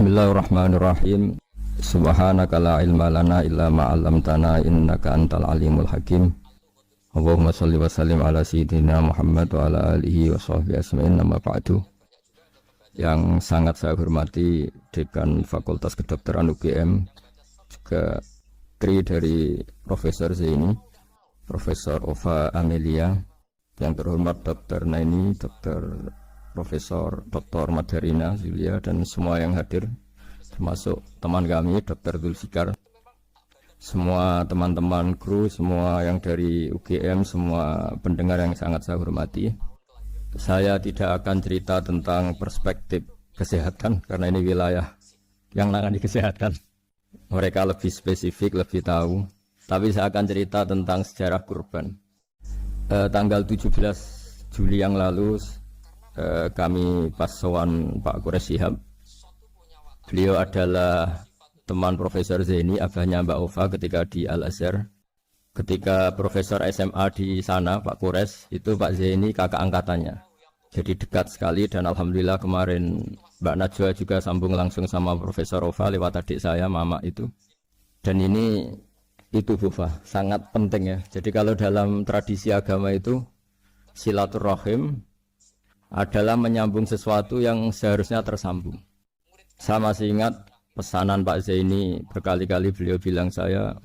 Bismillahirrahmanirrahim. Subhanaka la ilma lana illa ma 'allamtana innaka antal alimul hakim. Allahumma shalli wa sallim ala sayyidina Muhammad wa ala alihi wa sahbihi asma'in nama ba'du. Yang sangat saya hormati Dekan Fakultas Kedokteran UGM, juga tri dari Profesor Zaini, Profesor Ova Amelia, yang terhormat Dr. Naini, Dr. Profesor Dr. Madarina Julia, dan semua yang hadir, termasuk teman kami Dr. Zulfikar, semua teman-teman kru, semua yang dari UGM, semua pendengar yang sangat saya hormati. Saya tidak akan cerita tentang perspektif kesehatan karena ini wilayah yang nangani kesehatan. Mereka lebih spesifik, lebih tahu. Tapi saya akan cerita tentang sejarah kurban. Tanggal 17 Juli yang lalu kami pas sowan Pak Quraisy Shihab. Beliau adalah teman Profesor Zaini, abahnya Mbak Ova ketika di Al-Azhar. Ketika Profesor SMA di sana, Pak Quraisy, itu Pak Zaini kakak angkatannya. Jadi dekat sekali, dan alhamdulillah kemarin Mbak Najwa juga sambung langsung sama Profesor Ova lewat adik saya, Mama itu. Dan ini itu Bufa, sangat penting ya. Jadi kalau dalam tradisi agama itu silaturahim adalah menyambung sesuatu yang seharusnya tersambung. Saya masih ingat pesanan Pak Zaini, berkali-kali beliau bilang saya,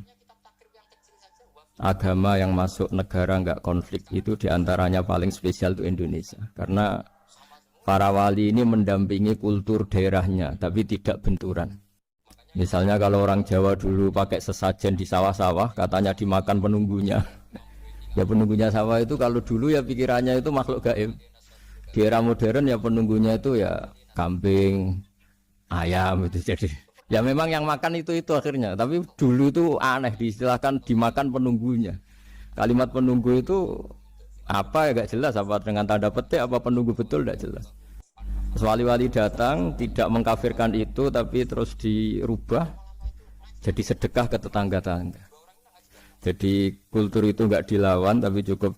agama yang masuk negara enggak konflik itu diantaranya paling spesial itu Indonesia. Karena para wali ini mendampingi kultur daerahnya, tapi tidak benturan. Misalnya kalau orang Jawa dulu pakai sesajen di sawah-sawah, katanya dimakan penunggunya. Ya penunggunya sawah itu kalau dulu ya pikirannya itu makhluk gaib. Di era modern ya penunggunya itu ya kambing, ayam itu. Jadi ya memang yang makan itu akhirnya. Tapi dulu itu aneh, diistilahkan dimakan penunggunya. Kalimat penunggu itu apa ya gak jelas, apa dengan tanda petik, apa penunggu betul gak jelas. Wali-wali datang tidak mengkafirkan itu, tapi terus dirubah jadi sedekah ke tetangga-tetangga. Jadi kultur itu gak dilawan, tapi cukup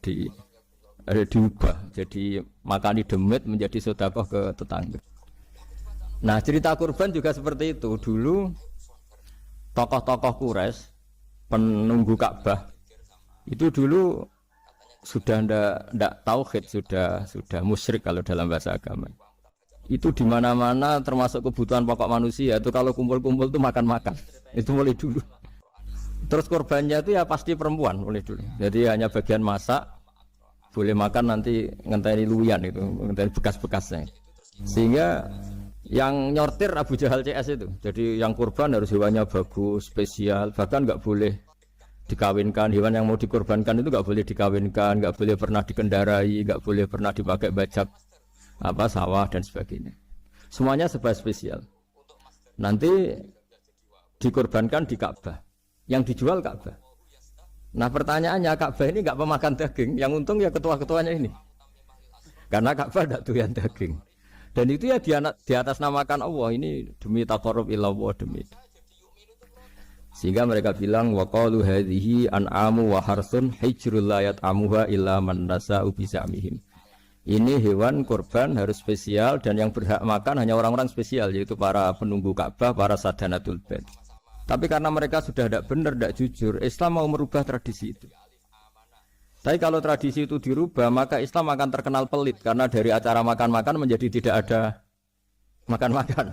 diubah, jadi makani demit menjadi sedekah ke tetangga. Nah cerita kurban juga seperti itu. Dulu tokoh-tokoh Quraisy, penunggu Ka'bah, itu dulu sudah ndak tauhid, sudah musyrik kalau dalam bahasa agama. Itu di mana-mana termasuk kebutuhan pokok manusia itu kalau kumpul-kumpul itu makan-makan. Itu mulai dulu. Terus korbannya itu ya pasti perempuan mulai dulu. Jadi hanya bagian masak, boleh makan nanti ngenteni luyan itu, ngenteni bekas-bekasnya. Sehingga yang nyortir Abu Jahal CS itu. Jadi yang kurban harus hewannya bagus, spesial, bahkan nggak boleh dikawinkan. Hewan yang mau dikorbankan itu nggak boleh dikawinkan, nggak boleh pernah dikendarai, nggak boleh pernah dipakai bajak sawah dan sebagainya. Semuanya serba spesial. Nanti dikorbankan di Ka'bah. Yang dijual Ka'bah. Nah pertanyaannya, Ka'bah ini nggak pemakan daging, yang untung ya ketua-ketuanya ini, karena Ka'bah tidak doyan daging, dan itu ya di atas namakan Allah, ini demi taqarrub ilallah, demi. Sehingga mereka bilang waqalu hadhihi an'amu wa harsun hijrul la yat'amuha illa man nasa'u bisamihim. Ini hewan kurban harus spesial, dan yang berhak makan hanya orang-orang spesial, yaitu para penunggu Ka'bah, para sadanatul bait. Tapi karena mereka sudah tidak benar, tidak jujur, Islam mau merubah tradisi itu. Tapi kalau tradisi itu dirubah, maka Islam akan terkenal pelit, karena dari acara makan-makan menjadi tidak ada makan-makan.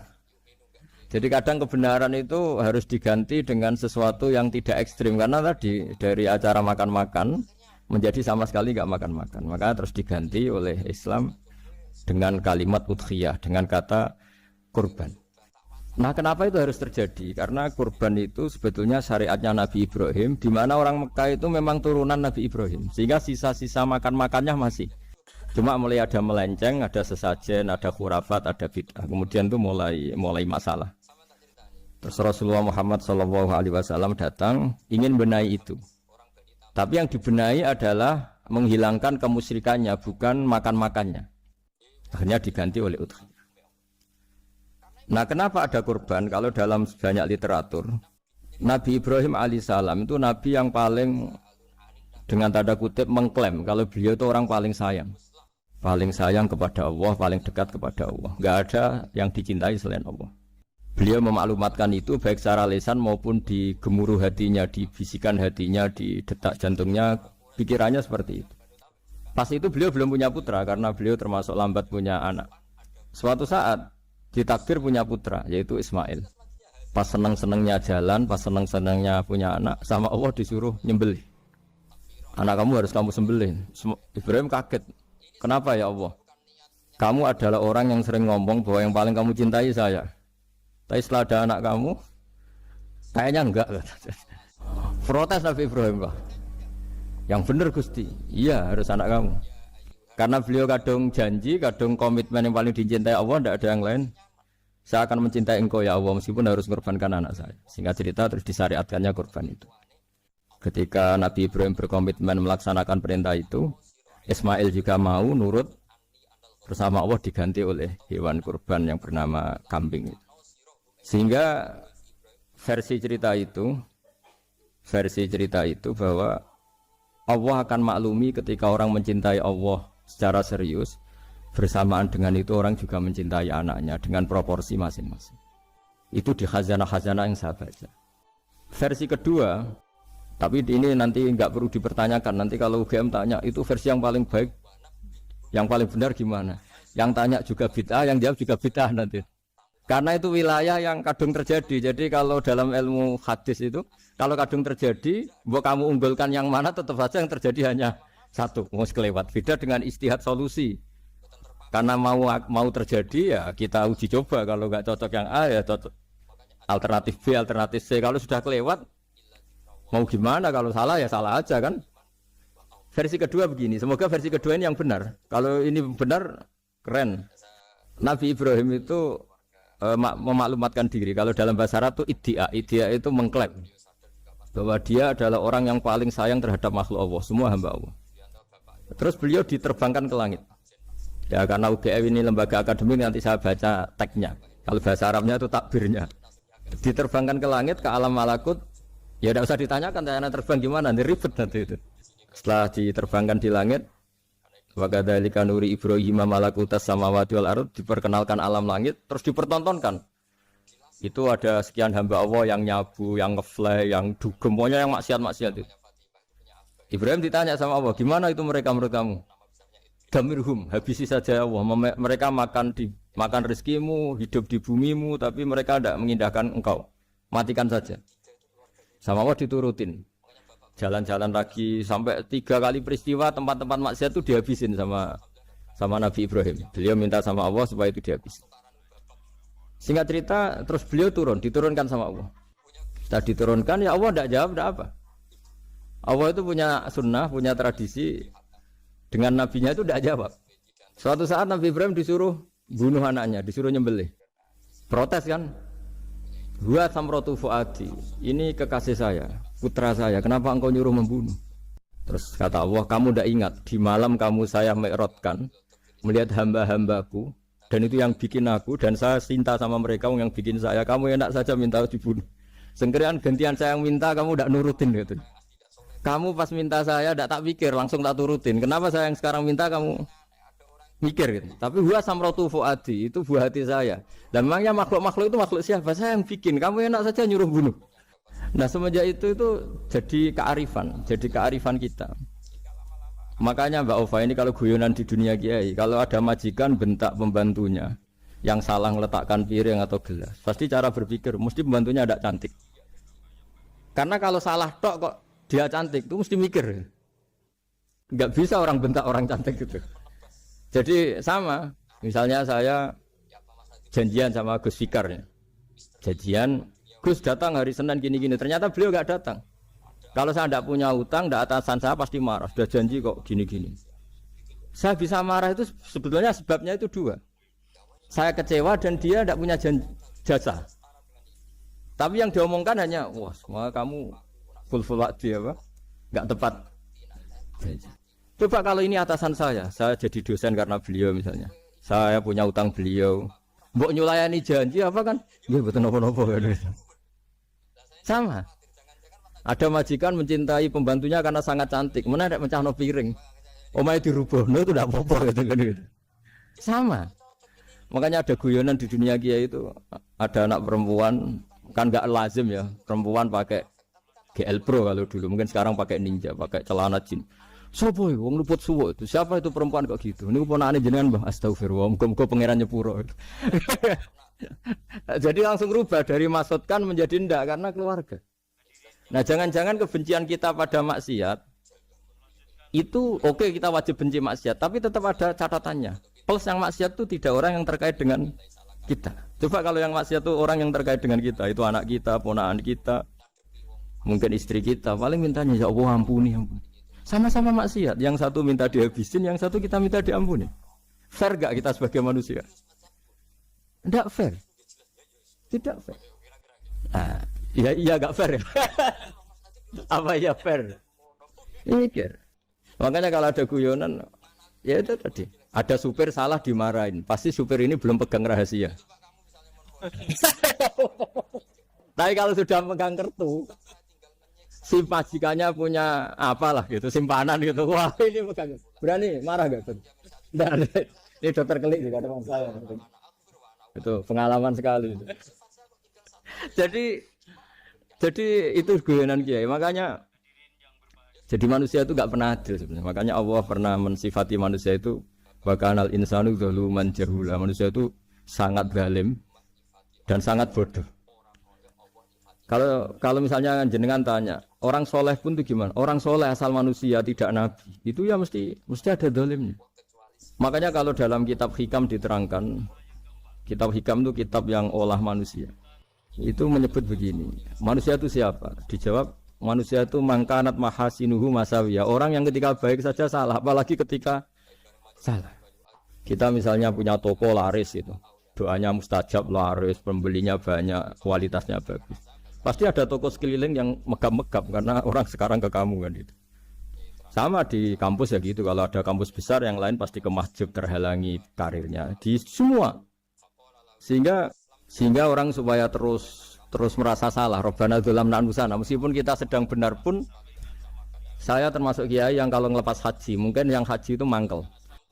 Jadi kadang kebenaran itu harus diganti dengan sesuatu yang tidak ekstrim, karena tadi dari acara makan-makan menjadi sama sekali nggak makan-makan. Maka terus diganti oleh Islam dengan kalimat udhiyah, dengan kata kurban. Nah kenapa itu harus terjadi? Karena kurban itu sebetulnya syariatnya Nabi Ibrahim, di mana orang Mekah itu memang turunan Nabi Ibrahim, sehingga sisa-sisa makan-makannya masih. Cuma mulai ada melenceng, ada sesajen, ada khurafat, ada bid'ah. Kemudian itu mulai masalah. Terus Rasulullah Muhammad SAW datang ingin benahi itu. Tapi yang dibenahi adalah menghilangkan kemusyrikannya, bukan makan-makannya. Akhirnya diganti oleh udhiyah. Nah kenapa ada kurban? Kalau dalam banyak literatur, Nabi Ibrahim alaihissalam itu Nabi yang paling, dengan tanda kutip, mengklaim kalau beliau itu orang paling sayang kepada Allah, paling dekat kepada Allah. Nggak ada yang dicintai selain Allah. Beliau memaklumatkan itu baik secara lisan maupun di gemuruh hatinya, di bisikan hatinya, di detak jantungnya, pikirannya seperti itu. Pas itu beliau belum punya putra karena beliau termasuk lambat punya anak. Suatu saat ditakdir punya putra yaitu Ismail. Pas seneng-senengnya jalan, pas seneng-senengnya punya anak, sama Allah disuruh nyembelih. Anak kamu harus kamu sembelih. Ibrahim kaget. Kenapa ya Allah? Kamu adalah orang yang sering ngomong bahwa yang paling kamu cintai saya. Tapi setelah ada anak kamu, kayaknya enggak. Protes Nabi Ibrahim, Pak. Yang benar Gusti, iya harus anak kamu. Karena beliau kadung janji, kadung komitmen yang paling dicintai Allah, tidak ada yang lain. Saya akan mencintai engkau ya Allah, meskipun harus mengorbankan anak saya. Singkat cerita terus disyariatkannya korban itu. Ketika Nabi Ibrahim berkomitmen melaksanakan perintah itu, Ismail juga mau nurut, bersama Allah diganti oleh hewan kurban yang bernama kambing itu. Sehingga versi cerita itu bahwa Allah akan maklumi ketika orang mencintai Allah secara serius, bersamaan dengan itu orang juga mencintai anaknya dengan proporsi masing-masing. Itu di khazanah-khazanah yang saya baca. Versi kedua, tapi ini nanti nggak perlu dipertanyakan. Nanti kalau UGM tanya itu versi yang paling baik, yang paling benar gimana? Yang tanya juga bid'ah, yang jawab juga bid'ah nanti. Karena itu wilayah yang kadung terjadi. Jadi kalau dalam ilmu hadis itu, kalau kadung terjadi, buat kamu unggulkan yang mana, tetap saja yang terjadi hanya satu, mau kelewat. Beda dengan istihad solusi. Karena mau terjadi ya kita uji coba. Kalau nggak cocok yang A ya cocok alternatif B, alternatif C. Kalau sudah kelewat, mau gimana? Kalau salah ya salah aja kan. Versi kedua begini. Semoga versi kedua ini yang benar. Kalau ini benar, keren. Nabi Ibrahim itu memaklumatkan diri. Kalau dalam bahasa Arab itu iddia itu mengklaim bahwa dia adalah orang yang paling sayang terhadap makhluk Allah, semua hamba Allah. Terus beliau diterbangkan ke langit. Ya karena UGM ini lembaga akademik, nanti saya baca teksnya. Kalau bahasa Arabnya itu takbirnya. Diterbangkan ke langit, ke alam malakut. Ya tidak usah ditanyakan tanya terbang gimana, nanti ribet nanti itu. Setelah diterbangkan di langit, wa kadzalika nuri Ibrahim malakutas samawati wal ardh, diperkenalkan alam langit, terus dipertontonkan. Itu ada sekian hamba Allah yang nyabu, yang ngefly, yang dugem, pokoknya yang maksiat-maksiat itu. Ibrahim ditanya sama Allah, gimana itu mereka menurut kamu? Damirhum, habisi saja Allah. Mereka makan rezekimu, hidup di bumimu, tapi mereka tidak mengindahkan engkau. Matikan saja. Sama Allah diturutin. Jalan-jalan lagi sampai 3 kali peristiwa tempat-tempat maksiat itu dihabisin sama Nabi Ibrahim. Beliau minta sama Allah supaya itu dihabisin. Singkat cerita, terus beliau diturunkan sama Allah. Setelah diturunkan, ya Allah tidak jawab, tidak apa. Allah itu punya sunnah, punya tradisi. Dengan nabinya itu tidak jawab. Suatu saat Nabi Ibrahim disuruh bunuh anaknya, disuruh nyembelih. Protes kan? Gua samrotu fuadi, ini kekasih saya, putra saya, kenapa engkau nyuruh membunuh? Terus kata Allah, kamu tidak ingat, di malam kamu saya mi'rajkan, melihat hamba-hambaku, dan itu yang bikin aku, dan saya cinta sama mereka yang bikin saya, kamu enak saja minta dibunuh. Sengkerian gantian saya yang minta, kamu tidak nurutin gitu. Kamu pas minta saya tidak tak pikir, langsung tak turutin. Kenapa saya yang sekarang minta kamu mikir gitu. Tapi huwa samratu fuadi, itu buah hati saya. Dan memangnya makhluk-makhluk itu makhluk siapa? Saya yang bikin. Kamu enak saja nyuruh bunuh. Nah semenjak itu jadi kearifan kita. Makanya Mbak Ova ini kalau guyonan di dunia kiai, kalau ada majikan bentak pembantunya yang salah meletakkan piring atau gelas, pasti cara berpikir mesti pembantunya tidak cantik. Karena kalau salah tok kok dia cantik, itu mesti mikir. Enggak bisa orang bentak orang cantik gitu. Jadi sama, misalnya saya janjian sama Gus Fikar ya. Janjian, Gus datang hari Senin gini-gini, ternyata beliau enggak datang. Kalau saya tidak punya utang, tidak atasan saya pasti marah. Sudah janji kok gini-gini. Saya bisa marah itu sebetulnya sebabnya itu 2. Saya kecewa dan dia tidak punya jasa. Tapi yang diomongkan hanya, wah semua kamu full dia apa? Enggak tepat. Coba kalau ini atasan saya jadi dosen karena beliau misalnya. Saya punya utang beliau. Mbok nyulayani janji apa kan? Nggih mboten napa-napa. Sama. Ada majikan mencintai pembantunya karena sangat cantik. Mana ada mencahno piring. Omahe dirubahno itu enggak apa-apa gitu kan. Sama. Makanya ada guyonan di dunia kiai itu, ada anak perempuan kan nggak lazim ya perempuan pakai GL Pro kalau dulu, mungkin sekarang pakai Ninja, pakai celana jin. Sopo ya, wong luput suwo itu. Siapa itu perempuan kok gitu? Ini ponakane jenengan, Mbah. Astagfirullah, muga-muga pangeran nyepuro. Jadi langsung rubah dari maksudkan menjadi ndak karena keluarga. Nah, jangan-jangan kebencian kita pada maksiat itu oke, kita wajib benci maksiat, tapi tetap ada catatannya. Plus yang maksiat itu tidak orang yang terkait dengan kita. Coba kalau yang maksiat itu orang yang terkait dengan kita, itu anak kita, ponakan kita, mungkin istri kita, paling mintanya ya Allah ampuni, ampuni. Sama-sama maksiat, yang satu minta dihabisin, yang satu kita minta diampuni. Fair gak kita sebagai manusia? Tidak fair. Tidak fair. Nah, iya gak fair ya? Apa ya fair? Mikir. Makanya kalau ada guyonan, ya itu tadi. Ada supir salah dimarahin, pasti supir ini belum pegang rahasia. Tapi kalau sudah pegang kartu, si majikannya punya apalah gitu, simpanan gitu. Wah ini pegang, berani marah gak tuh? Ini dokter kelik juga ada saya. Itu pengalaman sekali. Jadi itu guyonan kiai. Makanya jadi manusia itu gak pernah adil sebenarnya. Makanya Allah pernah mensifati manusia itu bakanal insanu zaluman jahula. Manusia itu sangat zalim dan sangat bodoh. Kalau misalnya jenengan tanya, orang soleh pun itu gimana? Orang soleh asal manusia tidak nabi, itu ya mesti ada zalimnya. Makanya kalau dalam kitab hikam diterangkan, kitab hikam itu kitab yang olah manusia. Itu menyebut begini, manusia itu siapa? Dijawab, manusia itu mangkanat mahasinuhu masawiya. Orang yang ketika baik saja salah, apalagi ketika salah. Kita misalnya punya toko laris itu, doanya mustajab laris, pembelinya banyak, kualitasnya bagus. Pasti ada toko sekeliling yang megap-megap karena orang sekarang ke kamu kan itu. Sama di kampus ya gitu, kalau ada kampus besar yang lain pasti ke masjid terhalangi karirnya di semua. Sehingga orang supaya terus merasa salah. Robbana dzalamna anfusana, meskipun kita sedang benar pun, saya termasuk kiai yang kalau ngelepas haji, mungkin yang haji itu mangkel.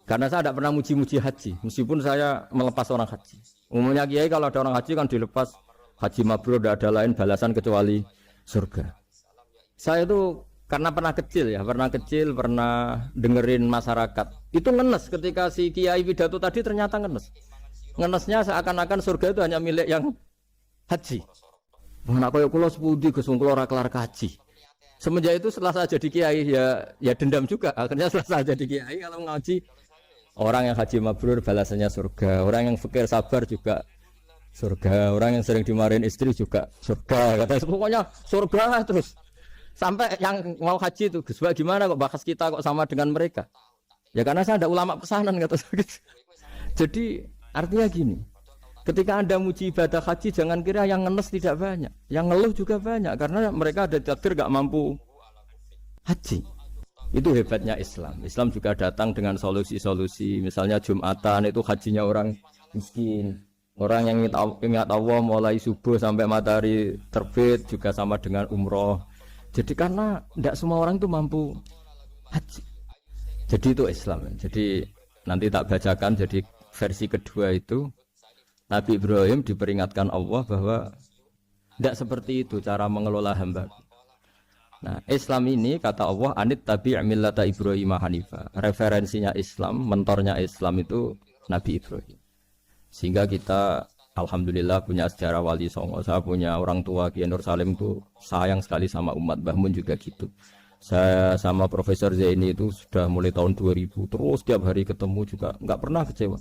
Karena saya tidak pernah muji-muji haji, meskipun saya melepas orang haji. Umumnya kiai kalau ada orang haji kan dilepas haji mabrur, tidak ada lain balasan kecuali surga. Saya itu karena pernah kecil, pernah dengerin masyarakat. Itu ngenes ketika si kiai pidato tadi ternyata ngenes. Ngenesnya seakan-akan surga itu hanya milik yang haji. Mana kaya kula sepudi Gus kula ora kelar kaji. Semenjak itu setelah saya jadi kiai ya dendam juga. Akhirnya setelah saya jadi kiai kalau ngaji orang yang haji mabrur balasannya surga, orang yang fakir sabar juga surga, orang yang sering dimarahin istri juga surga. Kata pokoknya surga terus. Sampai yang mau haji itu Gus gimana kok bahas kita kok sama dengan mereka? Ya karena saya ada ulama pesanan kata saya. Jadi artinya gini, ketika Anda muji ibadah haji, jangan kira yang ngenes tidak banyak, yang ngeluh juga banyak, karena mereka ada takdir gak mampu haji. Itu hebatnya Islam. Islam juga datang dengan solusi-solusi, misalnya Jumatan itu hajinya orang miskin, orang yang ingat Allah mulai subuh sampai matahari terbit juga sama dengan umroh. Jadi karena tidak semua orang itu mampu haji. Jadi itu Islam. Jadi nanti tak bacakan, jadi versi kedua itu Nabi Ibrahim diperingatkan Allah bahwa tidak seperti itu cara mengelola hamba. Nah, Islam ini kata Allah anit tabi' millata Ibrahim hanifa. Referensinya Islam, mentornya Islam itu Nabi Ibrahim. Sehingga kita alhamdulillah punya sejarah wali songo. Saya punya orang tua Kiai Nur Salim itu sayang sekali sama umat. Mbah Mun juga gitu. Saya sama Profesor Zaini itu sudah mulai tahun 2000 terus tiap hari ketemu juga nggak pernah kecewa.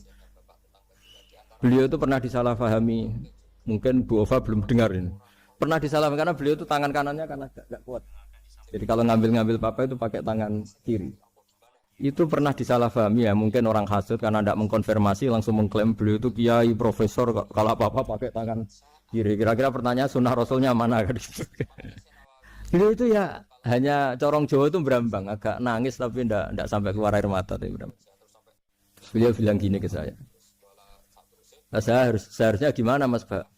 Beliau itu pernah disalahpahami, mungkin Bu Ova belum dengar ini. Pernah disalahpahami karena beliau itu tangan kanannya karena gak kuat. Jadi kalau ngambil papa itu pakai tangan kiri. Itu pernah disalahpahami ya, mungkin orang hasud karena tidak mengkonfirmasi langsung mengklaim beliau itu kiai profesor kalau apa-apa pakai tangan kiri. Kira-kira pertanyaan sunnah rasulnya mana? Beliau itu ya hanya corong Jawa itu berambang, agak nangis tapi tidak sampai keluar air mata. Beliau bilang gini ke saya. Nah, seharusnya gimana Mas Pak?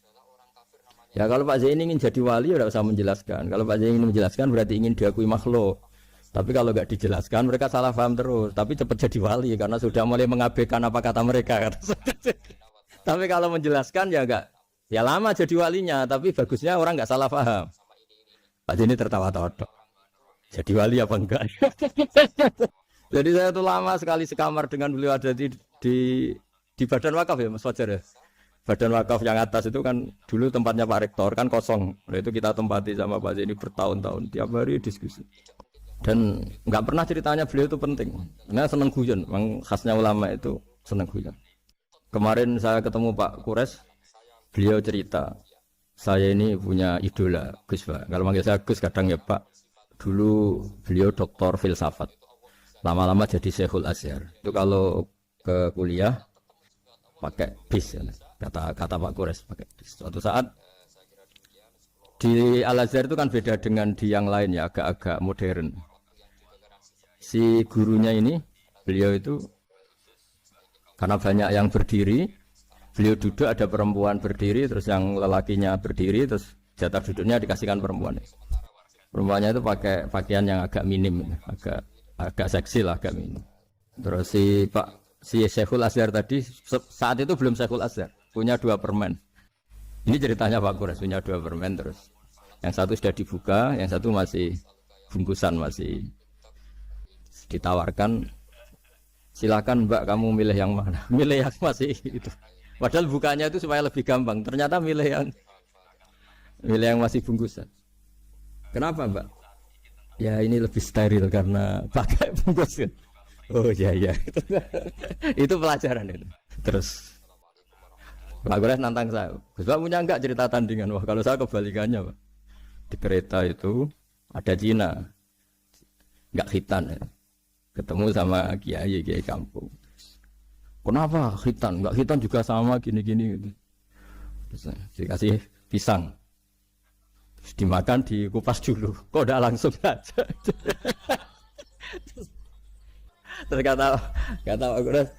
Ya kalau Pak Zaini ingin jadi wali ya tidak usah menjelaskan. Kalau Pak Zaini ingin menjelaskan berarti ingin diakui makhluk. Tapi kalau nggak dijelaskan mereka salah paham terus. Tapi cepat jadi wali karena sudah mulai mengabaikan apa kata mereka. Tapi kalau menjelaskan ya enggak. Ya lama jadi walinya, tapi bagusnya orang enggak salah paham. Pak Jeni tertawa-tawa. Jadi wali apa enggak? Jadi saya tuh lama sekali sekamar dengan beliau ada di Badan Wakaf ya Mas Fajar ya. Badan Wakaf yang atas itu kan dulu tempatnya Pak Rektor kan kosong. Nah, itu kita tempati sama Pak Jeni bertahun-tahun tiap hari diskusi. Dan nggak pernah ceritanya beliau itu penting. Karena seneng guyon, memang khasnya ulama itu seneng guyon. Kemarin saya ketemu Pak Kures, beliau cerita, saya ini punya idola Gus Pak. Kalau manggil saya Gus kadang ya Pak. Dulu beliau doktor filsafat. Lama-lama jadi Syekhul Azhar. Itu kalau ke kuliah pakai bis ya. Kata Pak Kures pakai bis. Suatu saat di Al Azhar itu kan beda dengan di yang lain ya, agak-agak modern. Si gurunya ini, beliau itu karena banyak yang berdiri, beliau duduk ada perempuan berdiri, terus yang lelakinya berdiri, terus jatah duduknya dikasihkan perempuan. Perempuannya itu pakai pakaian yang agak minim, agak seksi lah, agak minim. Terus si Syekhul Azhar tadi saat itu belum Syekhul Azhar, punya 2 permen. Ini ceritanya Pak Kures punya 2 permen terus. Yang satu sudah dibuka, yang satu masih bungkusan masih ditawarkan. Silakan Mbak kamu milih yang mana? Milih yang masih itu. Padahal bukanya itu supaya lebih gampang. Ternyata milih yang masih bungkusan. Kenapa Mbak? Ya ini lebih steril karena pakai bungkusan. Oh iya. Itu pelajaran itu. Terus Pak Kures nantang saya. Gus Pak punya enggak cerita tandingan? Wah kalau saya kebalikannya Pak. Di kereta itu ada Cina. Enggak khitan ya. Ketemu sama kiai kampung. Kenapa khitan? Enggak khitan juga sama gini-gini gitu. Terus dikasih pisang. Terus dimakan dikupas dulu. Kok udah langsung aja. Terus kata Pak Kures,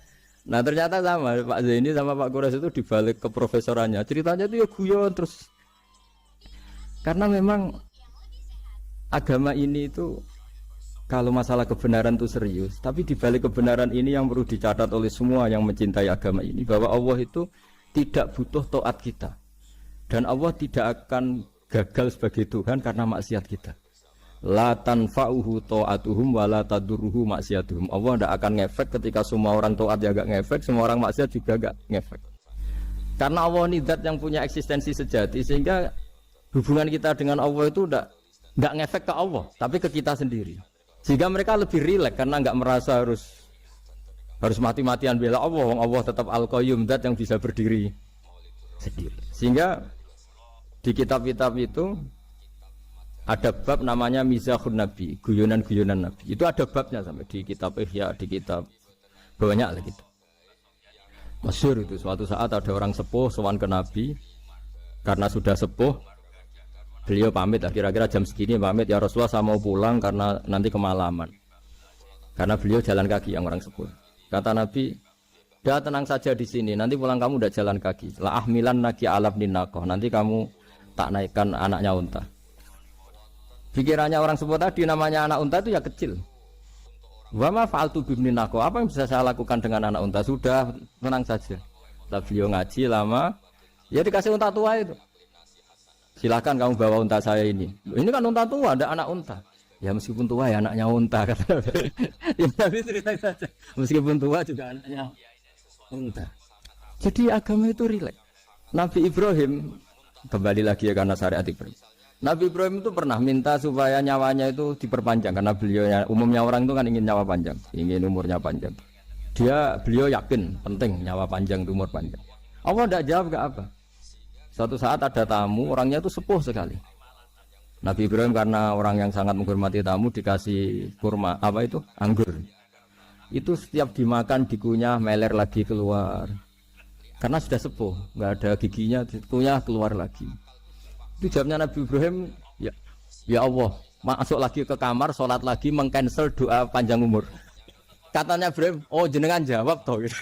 nah ternyata sama Pak Zaini sama Pak Kures itu dibalik ke profesorannya. Ceritanya itu ya guyon terus. Karena memang agama ini itu kalau masalah kebenaran itu serius, tapi dibalik kebenaran ini yang perlu dicatat oleh semua yang mencintai agama ini bahwa Allah itu tidak butuh taat kita. Dan Allah tidak akan gagal sebagai Tuhan karena maksiat kita. La tanfa'uhu ta'atuhum wa la tadurruhu maksiatuhum. Allah tidak akan ngefek ketika semua orang taat ya gak ngefek, semua orang maksiat juga gak ngefek. Karena Allah ini zat yang punya eksistensi sejati sehingga hubungan kita dengan Allah itu enggak ngefek ke Allah, tapi ke kita sendiri. Sehingga mereka lebih rileks karena enggak merasa harus mati-matian bela Allah. Allah tetap Al-Qayyum, zat yang bisa berdiri sendiri. Sehingga di kitab-kitab itu ada bab namanya Mizahun Nabi, guyonan-guyonan Nabi. Itu ada babnya sampai di kitab Ihya, di kitab banyak lah gitu. Masyhur itu suatu saat ada orang sepuh sowan ke Nabi karena sudah sepuh. Beliau pamit lah, kira-kira jam segini pamit, ya Rasulullah saya mau pulang karena nanti kemalaman. Karena beliau jalan kaki yang orang sepuh. Kata Nabi, dah tenang saja di sini, nanti pulang kamu udah jalan kaki. La ahmilan naki alab ninakoh, nanti kamu tak naikkan anaknya unta. Pikirannya orang sepuh tadi namanya anak unta itu ya kecil. Wa ma fa'altu bibninakoh, apa yang bisa saya lakukan dengan anak unta? Sudah, tenang saja. Setelah beliau ngaji lama, ya dikasih unta tua itu. Silakan kamu bawa unta saya ini. Ini kan unta tua, ada anak unta. Ya meskipun tua ya anaknya unta kata. Ya tapi cerita saja. Meskipun tua juga anaknya unta. Jadi agama itu rileks. Nabi Ibrahim kembali lagi ya karena syariat Ibrahim. Nabi Ibrahim itu pernah minta supaya nyawanya itu diperpanjang karena umumnya orang itu kan ingin nyawa panjang, ingin umurnya panjang. Beliau yakin penting nyawa panjang, umur panjang. Allah tidak jawab ke apa. Suatu saat ada tamu, orangnya itu sepuh sekali. Nabi Ibrahim karena orang yang sangat menghormati tamu dikasih kurma, anggur. Itu setiap dimakan dikunyah meler lagi keluar. Karena sudah sepuh, nggak ada giginya, dikunyah keluar lagi. Itu jawabnya Nabi Ibrahim, ya Allah, masuk lagi ke kamar, sholat lagi, mengcancel doa panjang umur. Katanya Ibrahim, oh jenengan jawab toh. Gitu.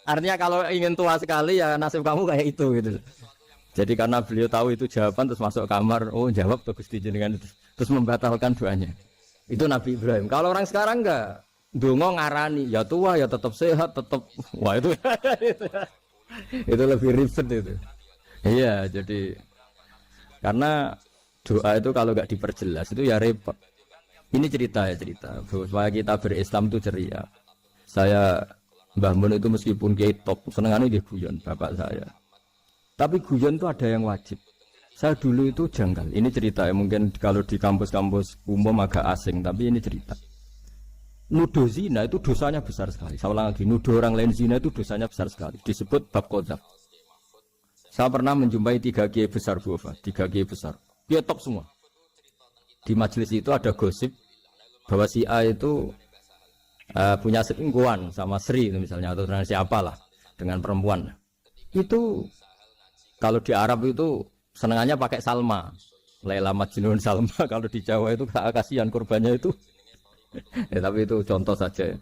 Artinya kalau ingin tua sekali ya nasib kamu kayak itu gitu. Jadi karena beliau tahu itu jawaban terus masuk kamar, oh jawab tuh Gusti jenengan itu. Terus membatalkan doanya. Itu Nabi Ibrahim. Kalau orang sekarang enggak, ndonga ngarani, ya tua ya tetap sehat, tetap wah itu. Itu lebih ribet itu. Iya, jadi karena doa itu kalau nggak diperjelas itu ya repot. Ini cerita ya cerita. Supaya kita berislam itu ceria. Saya Mbah Mun itu meskipun kiai top, senengannya dia guyon bapak saya. Tapi guyon itu ada yang wajib. Saya dulu itu janggal. Ini cerita ya mungkin kalau di kampus-kampus umum agak asing, tapi ini cerita. Nuduh zina itu dosanya besar sekali. Saya ulang lagi, nuduh orang lain zina itu dosanya besar sekali. Disebut bab qadzaf. Saya pernah menjumpai 3 kiai besar Bu Ofa, 3 kiai besar. Dia top semua. Di majelis itu ada gosip bahwa si A itu punya selingkuhan sama Sri misalnya atau dengan siapa lah dengan perempuan. Itu kalau di Arab itu senengannya pakai Salma, Laila Majnun Salma. Kalau di Jawa itu kasihan korbannya itu. Tapi itu contoh saja.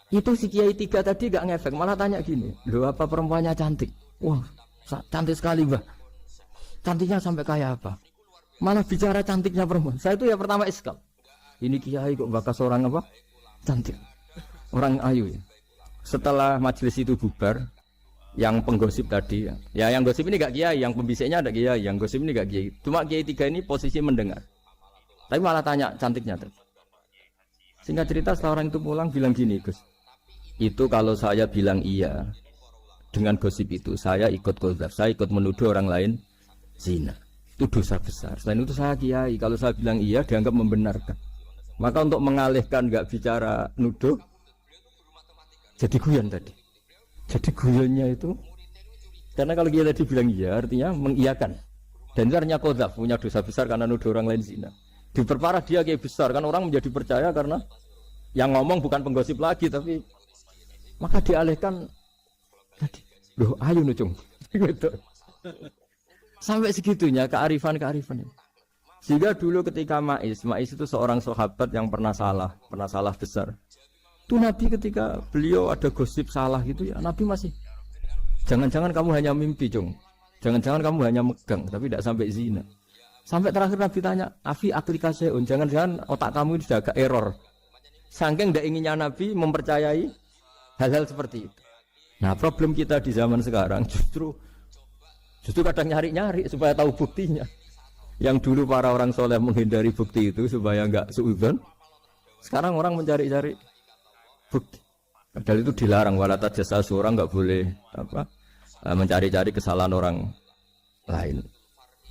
Itu si Kiai 3 tadi gak ngefek, malah tanya gini, loh apa perempuannya cantik? Wah cantik sekali Mbah. Cantiknya sampai kayak apa? Malah bicara cantiknya perempuan. Saya itu ya pertama iskal. Ini Kiai kok bakas orang apa? Cantik. Orang ayu ya. Setelah majelis itu bubar, yang penggosip tadi ya yang gosip ini gak kiai, yang pembisiknya ada kiai, yang gosip ini gak kiai. Cuma kiai 3 ini posisi mendengar. Tapi malah tanya cantiknya tadi. Singkat cerita setelah orang itu pulang bilang gini, Gus. Itu kalau saya bilang iya dengan gosip itu, saya ikut qadzaf, saya ikut menuduh orang lain zina. Itu dosa besar. Selain itu saya kiai, kalau saya bilang iya dianggap membenarkan. Maka untuk mengalihkan nggak bicara nuduh, jadi guyon tadi. Jadi guyonnya itu, karena kalau dia tadi bilang iya, artinya mengiyakan. Dan itu artinya qadzaf, punya dosa besar karena nuduh orang lain zina. Diperparah dia kayak besar, kan orang menjadi percaya karena yang ngomong bukan penggosip lagi, tapi maka dialihkan tadi. Loh, ayo nucung. Gitu. Sampai segitunya kearifan-kearifan. Sehingga dulu ketika Maiz itu seorang sahabat yang pernah salah besar. Itu Nabi ketika beliau ada gosip salah gitu ya, Nabi masih jangan-jangan kamu hanya mimpi, Cung. Jangan-jangan kamu hanya megang, tapi tidak sampai zina. Sampai terakhir Nabi tanya, Afi aplikasi, jangan-jangan otak kamu sudah agak error. Saking tidak inginnya Nabi mempercayai hal-hal seperti itu. Nah problem kita di zaman sekarang justru kadang nyari-nyari supaya tahu buktinya. Yang dulu para orang soleh menghindari bukti itu supaya enggak suudzon. Sekarang orang mencari-cari bukti. Padahal itu dilarang, wala tajassasu, orang enggak boleh mencari-cari kesalahan orang lain.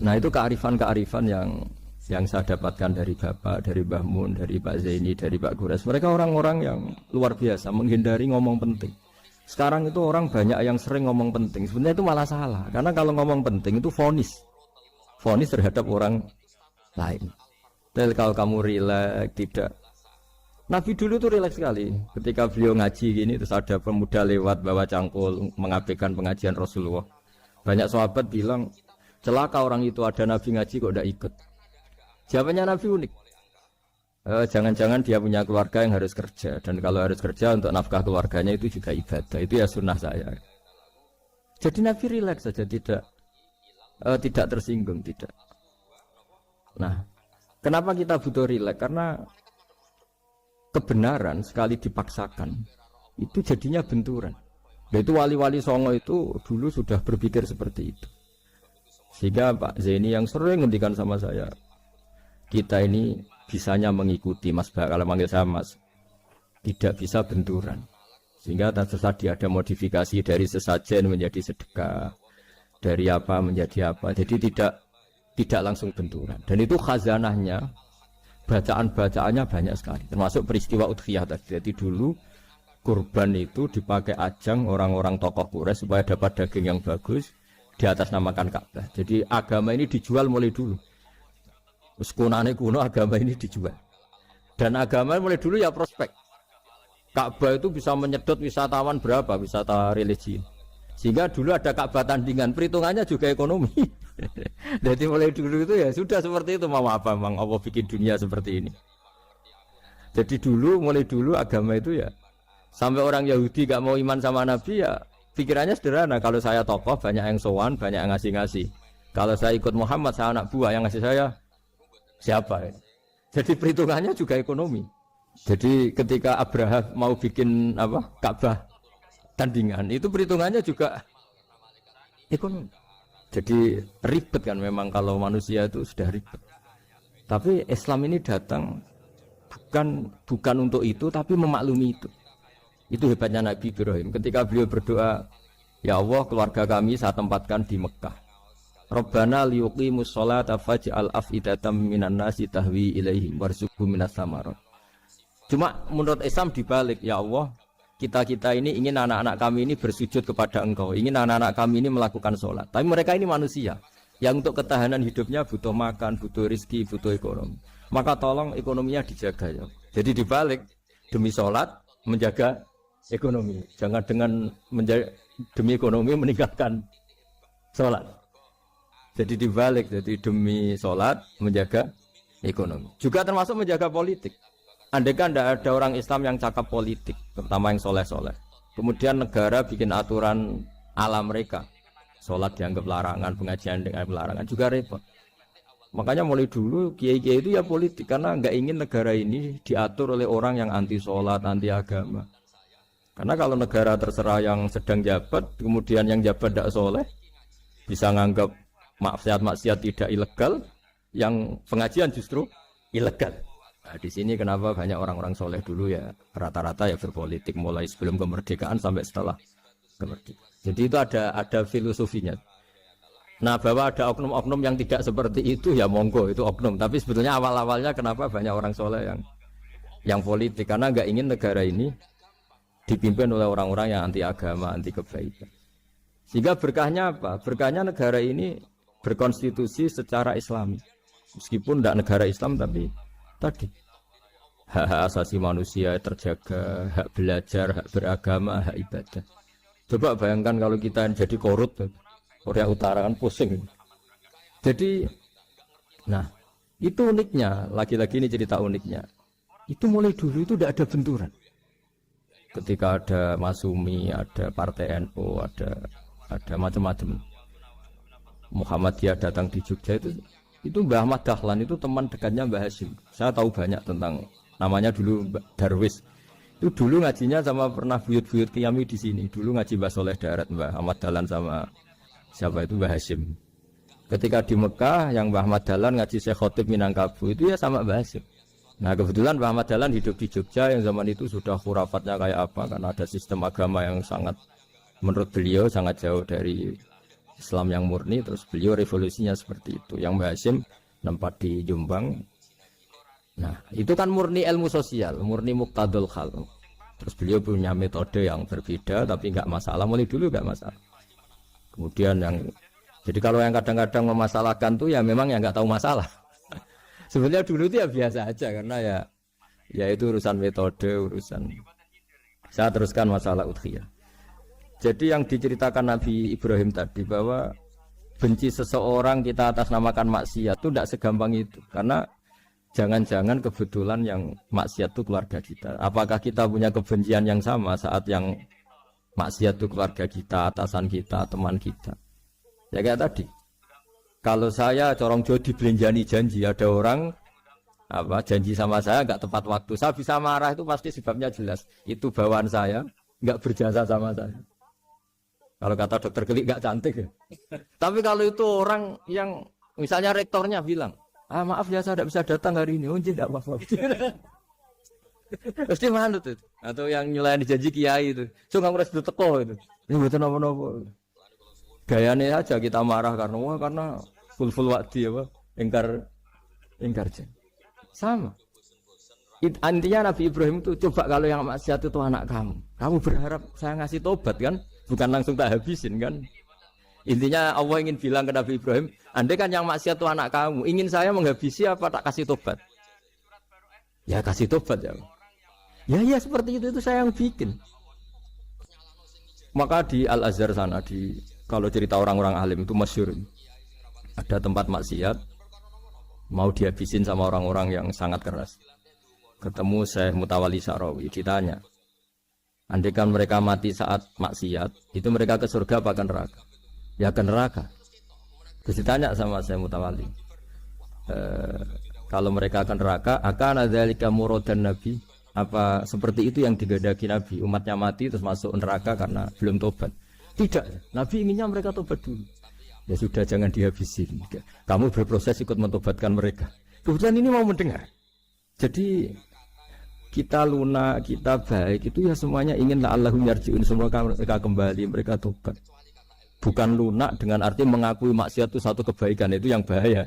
Nah itu kearifan-kearifan yang saya dapatkan dari Bapak, dari Mbah Mun, dari Pak Zaini, dari Pak Gures. Mereka orang-orang yang luar biasa menghindari ngomong penting. Sekarang itu orang banyak yang sering ngomong penting. Sebenarnya itu malah salah. Karena kalau ngomong penting itu vonis terhadap orang lain. Dan kalau kamu rileks, tidak. Nabi dulu tuh rileks sekali. Ketika beliau ngaji gini, terus ada pemuda lewat bawa cangkul mengabaikan pengajian Rasulullah. Banyak sahabat bilang, celaka orang itu ada Nabi ngaji kok tidak ikut. Jawabannya Nabi unik. Jangan-jangan dia punya keluarga yang harus kerja. Dan kalau harus kerja untuk nafkah keluarganya itu juga ibadah. Itu ya sunnah saya. Jadi Nabi rileks saja, tidak tersinggung, tidak. Nah, kenapa kita butuh rileks? Karena kebenaran sekali dipaksakan itu jadinya benturan. Dan itu wali-wali Songo itu dulu sudah berpikir seperti itu. Sehingga Pak Zaini yang sering ngendikan sama saya, kita ini bisanya mengikuti Mas Bah, kalau manggil saya Mas, tidak bisa benturan. Sehingga tadi ada modifikasi dari sesajen menjadi sedekah, dari apa menjadi apa. Jadi tidak langsung benturan. Dan itu khazanahnya, bacaan-bacaannya banyak sekali. Termasuk peristiwa Udhiyah tadi. Jadi dulu kurban itu dipakai ajang orang-orang tokoh Quraisy supaya dapat daging yang bagus di atas namakan Ka'bah. Jadi agama ini dijual mulai dulu. Kuno agama ini dijual. Dan agama mulai dulu ya prospek. Ka'bah itu bisa menyedot wisatawan berapa, wisata religi. Sehingga dulu ada Ka'bah tandingan, perhitungannya juga ekonomi. Jadi mulai dulu itu ya sudah seperti itu, mau apa Mang, Allah bikin dunia seperti ini. Jadi mulai dulu agama itu ya, sampai orang Yahudi gak mau iman sama Nabi ya, pikirannya sederhana, kalau saya tokoh banyak yang sowan, banyak yang ngasih-ngasih. Kalau saya ikut Muhammad, saya anak buah, yang ngasih saya siapa? Jadi perhitungannya juga ekonomi. Jadi ketika Abraham mau bikin Ka'bah tandingan, itu perhitungannya juga ekonomi. Jadi ribet kan memang kalau manusia itu sudah ribet. Tapi Islam ini datang bukan untuk itu, tapi memaklumi itu. Itu hebatnya Nabi Ibrahim. Ketika beliau berdoa, ya Allah, keluarga kami saya tempatkan di Mekah. Rabbana liyuqimus sholata faj'al af'idatam minan nasi tahwi ilaihim warzuqhum minas samarat. Cuma menurut Islam dibalik, ya Allah, kita ini ingin anak-anak kami ini bersujud kepada Engkau, ingin anak-anak kami ini melakukan sholat. Tapi mereka ini manusia yang untuk ketahanan hidupnya butuh makan, butuh rizki, butuh ekonomi. Maka tolong ekonominya dijaga ya. Jadi dibalik, demi sholat menjaga ekonomi. Jangan dengan demi ekonomi meninggalkan sholat. Jadi dibalik, jadi demi sholat menjaga ekonomi. Juga termasuk menjaga politik. Andaikan tidak ada orang Islam yang cakap politik, terutama yang soleh-soleh. Kemudian negara bikin aturan ala mereka. Sholat dianggap larangan, pengajian dengan larangan, juga repot. Makanya mulai dulu kiai-kiai itu ya politik, karena nggak ingin negara ini diatur oleh orang yang anti sholat, anti agama. Karena kalau negara terserah yang sedang jabat, kemudian yang jabat tidak soleh, bisa nganggap maksiat-maksiat tidak ilegal, yang pengajian justru ilegal. Nah, di sini kenapa banyak orang-orang soleh dulu ya rata-rata ya berpolitik mulai sebelum kemerdekaan sampai setelah kemerdekaan. Jadi itu ada filosofinya. Nah, bahwa ada oknum-oknum yang tidak seperti itu ya monggo, itu oknum. Tapi sebetulnya awal-awalnya kenapa banyak orang soleh yang politik, karena nggak ingin negara ini dipimpin oleh orang-orang yang anti agama, anti kebaikan. Sehingga berkahnya apa? Berkahnya negara ini berkonstitusi secara Islami. Meskipun tidak negara Islam, tapi tadi hak asasi manusia terjaga, hak belajar, hak beragama, hak ibadah. Coba bayangkan kalau kita jadi korut, Korea Utara kan pusing. Jadi, nah itu uniknya. Lagi-lagi ini cerita uniknya. Itu mulai dulu itu tidak ada benturan. Ketika ada Masumi, ada Partai NU, ada macam-macam. Muhammadiyah datang di Jogja itu Mbah Ahmad Dahlan itu teman dekatnya Mbah Hasyim. Saya tahu banyak tentang, namanya dulu Darwis. Itu dulu ngajinya sama pernah buyut-buyut Qiyami di sini. Dulu ngaji Mbah Soleh Darat, Mbah Ahmad Dahlan sama siapa itu Mbah Hasyim. Ketika di Mekah yang Mbah Ahmad Dahlan ngaji Syekh Khotib Minangkabau itu ya sama Mbah Hasyim. Nah kebetulan Mbah Ahmad Dahlan hidup di Jogja yang zaman itu sudah khurafatnya kayak apa, karena ada sistem agama yang sangat, menurut beliau sangat jauh dari Islam yang murni. Terus beliau revolusinya seperti itu. Yang Mbah Hasyim nempat di Jombang. Nah itu kan murni ilmu sosial, murni muqtadul hal. Terus beliau punya metode yang berbeda, tapi nggak masalah, mulai dulu nggak masalah. Kemudian jadi kalau yang kadang-kadang memasalahkan tuh ya memang yang nggak tahu masalah. Sebenarnya dulu itu ya biasa aja, karena ya itu urusan metode, urusan. Saya teruskan masalah udhiyah. Jadi yang diceritakan Nabi Ibrahim tadi, bahwa benci seseorang kita atasnamakan maksiat itu tidak segampang itu. Karena jangan-jangan kebetulan yang maksiat itu keluarga kita. Apakah kita punya kebencian yang sama saat yang maksiat itu keluarga kita, atasan kita, teman kita? Ya kayak tadi. Kalau saya corong Jawa dibelenjani janji, ada orang janji sama saya nggak tepat waktu, saya bisa marah, itu pasti sebabnya jelas. Itu bawaan saya nggak berjasa sama saya. Kalau kata dokter Gelik nggak cantik ya. Tapi kalau itu orang yang misalnya rektornya bilang, maaf ya saya tidak bisa datang hari ini, tidak apa-apa. Pasti manut itu. Atau yang nyelayan janji kiai itu, so nggak ngurus teko itu. Ini betul apa-apa. Gayanya aja kita marah karena full waktu apa, ingkar jen. Sama. Intinya Nabi Ibrahim itu, coba kalau yang maksiat itu anak kamu berharap saya ngasih tobat kan? Bukan langsung tak habisin kan? Intinya Allah ingin bilang ke Nabi Ibrahim, andai kan yang maksiat itu anak kamu, ingin saya menghabisi apa tak kasih tobat? Ya kasih tobat ya. Ya seperti itu saya yang bikin. Maka di Al Azhar sana, kalau cerita orang-orang alim itu masyhur, ada tempat maksiat mau dihabisin sama orang-orang yang sangat keras. Ketemu Syekh Mutawalli Sa'rawi, ditanya, andaikan mereka mati saat maksiat, itu mereka ke surga apa ke neraka? Ya ke neraka. Terus ditanya sama Syekh Mutawalli, kalau mereka ke neraka, akan adzalika muradan Nabi? Apa seperti itu yang digandaki Nabi? Umatnya mati terus masuk neraka karena belum tobat. Tidak. Nabi inginnya mereka tobat dulu. Ya sudah, jangan dihabisin. Kamu berproses ikut mentobatkan mereka. Kebetulan ini mau mendengar. Jadi kita lunak, kita baik itu ya semuanya ingin la'allahum yarji'un, semoga mereka kembali, mereka tobat. Bukan lunak dengan arti mengakui maksiat itu satu kebaikan, itu yang bahaya.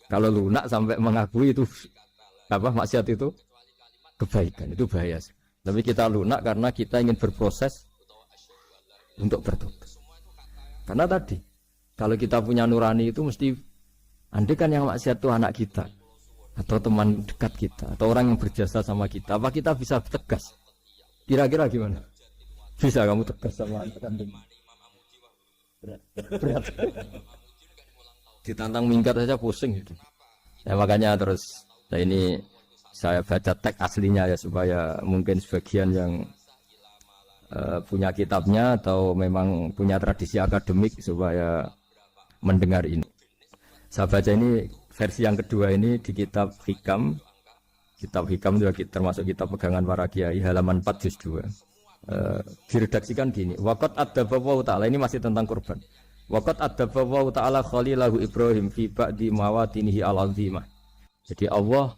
Kalau lunak sampai mengakui itu maksiat itu kebaikan, itu bahaya. Tapi kita lunak karena kita ingin berproses untuk bertobat. Karena tadi kalau kita punya nurani itu mesti, andai kan yang maksiat itu anak kita atau teman dekat kita atau orang yang berjasa sama kita, apa kita bisa tegas? Kira-kira gimana? Bisa kamu tegas sama kandung? Berat. Ditantang minggat saja pusing gitu. Ya makanya terus ini saya baca teks aslinya ya supaya mungkin sebagian yang punya kitabnya atau memang punya tradisi akademik supaya mendengar ini. Saya baca ini versi yang kedua ini di kitab Hikam. Kitab Hikam juga termasuk kitab pegangan para kiai, halaman 4 juz 2. Diredaksikan gini. Waqat adzaballahu ta'ala, ini masih tentang kurban. Waqat adzaballahu ta'ala khalilahu Ibrahim fi ba'di mawatinihi al-azimah. Jadi Allah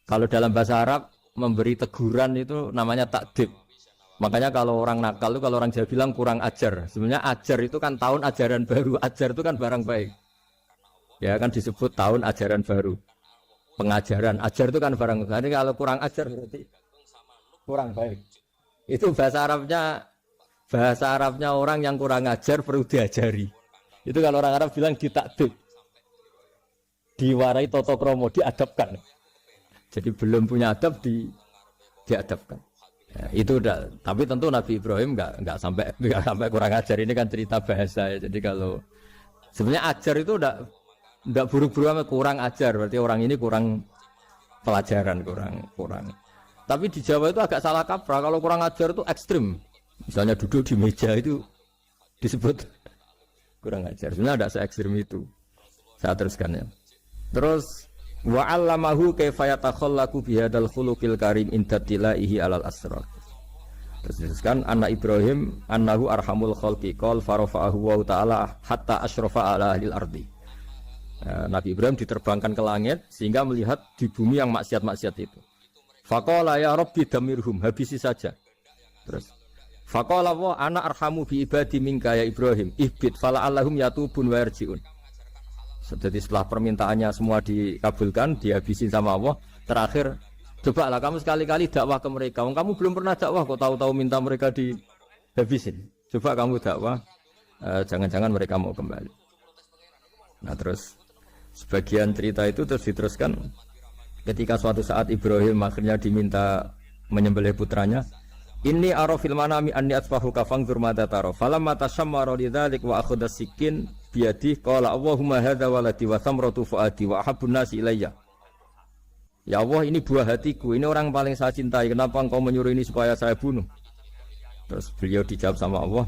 kalau dalam bahasa Arab memberi teguran itu namanya takdib. Makanya kalau orang nakal itu, kalau orang Jawa bilang kurang ajar. Sebenarnya ajar itu kan tahun ajaran baru. Ajar itu kan barang baik. Ya kan disebut tahun ajaran baru. Pengajaran. Ajar itu kan barang baik. Jadi kalau kurang ajar berarti kurang baik. Itu bahasa Arabnya orang yang kurang ajar perlu diajari. Itu kalau orang Arab bilang ditakdib. Diwarai toto kromo, diadabkan. Jadi belum punya adab diadabkan. Ya, itu udah, tapi tentu Nabi Ibrahim nggak sampai kurang ajar, ini kan cerita bahasa ya. Jadi kalau sebenarnya ajar itu udah buru-buru sama kurang ajar, berarti orang ini kurang pelajaran, kurang. Tapi di Jawa itu agak salah kaprah, kalau kurang ajar itu ekstrim. Misalnya duduk di meja itu disebut kurang ajar. Sebenarnya ada se-ekstrim itu. Saya teruskan ya. Terus wa 'allamahu kaifa yatakhallaqu bihadzal khuluqil karim inda tilaihi alal asrar. Terus kan anak Ibrahim annahu arhamul khalqi qol farafa'ahu wa ta'ala hatta asyrafa ala ahlil ardi. Nabi Ibrahim diterbangkan ke langit sehingga melihat di bumi yang maksiat-maksiat itu. Faqala ya rabbi damirhum, habisi saja. Terus faqala wa ana arhamu bi ibadi minka ya Ibrahim ihbit fala allahum yatubun wa yarjiun. Jadi setelah permintaannya semua dikabulkan, dihabisin sama Allah. Terakhir, cobalah kamu sekali-kali dakwah ke mereka. Kamu belum pernah dakwah, kok tahu-tahu minta mereka dihabisin. Coba kamu dakwah, jangan-jangan mereka mau kembali. Nah terus, sebagian cerita itu terus diteruskan. Ketika suatu saat Ibrahim akhirnya diminta menyembelih putranya. Inni arafil manami anni asfahu kafang dzurmata taro. Falamma tashammara lidzalik wa akhadha sikin biyadi qala Allahumma hadza waladi wa thamratu fuadi wa ahabbun nasi ilayya. Ya Allah, ini buah hatiku, ini orang paling saya cintai. Kenapa engkau menyuruh ini supaya saya bunuh? Terus beliau dijawab sama Allah,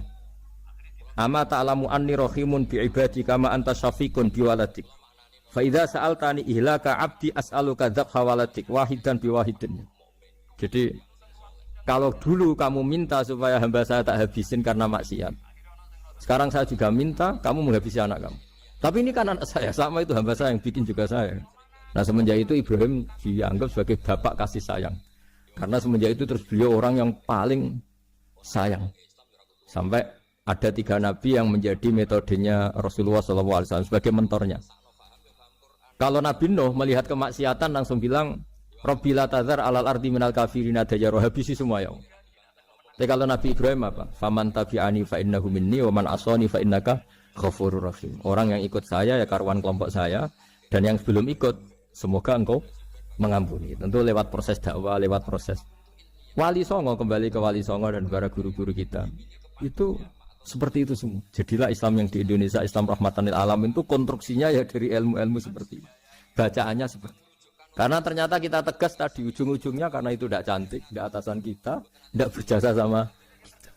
ama ta'lamu anni rahimun bi ibadi kama anta syafiqun bi waladik. Fa idza sa'altani ihlaka 'abdi as'aluka dzabha waladik wahidan bi wahidin. Jadi kalau dulu kamu minta supaya hamba saya tak habisin karena maksiat, sekarang saya juga minta kamu menghabisi anak kamu. Tapi ini kan anak saya, sama itu hamba saya yang bikin juga saya. Nah semenjak itu Ibrahim dianggap sebagai bapak kasih sayang. Karena semenjak itu terus beliau orang yang paling sayang. Sampai ada 3 nabi yang menjadi metodenya Rasulullah SAW sebagai mentornya. Kalau Nabi Nuh melihat kemaksiatan langsung bilang, Rabbi la tadzar alal ardi minal kafirina dajjaro, habisi semua ya. Tapi kalau Nabi Ibrahim apa? Faman tabi'ani fa innahu minni wa man asani fa innaka ghafurur rahim. Orang yang ikut saya ya karuan kelompok saya, dan yang belum ikut semoga engkau mengampuni. Tentu lewat proses dakwah, lewat proses Wali Songo, kembali ke Wali Songo dan para guru-guru kita. Itu seperti itu semua. Jadilah Islam yang di Indonesia, Islam rahmatan lil alamin itu konstruksinya ya dari ilmu-ilmu seperti itu. Bacaannya seperti itu. Karena ternyata kita tegas tadi ujung-ujungnya karena itu tidak cantik, tidak atasan kita, tidak berjasa sama kita.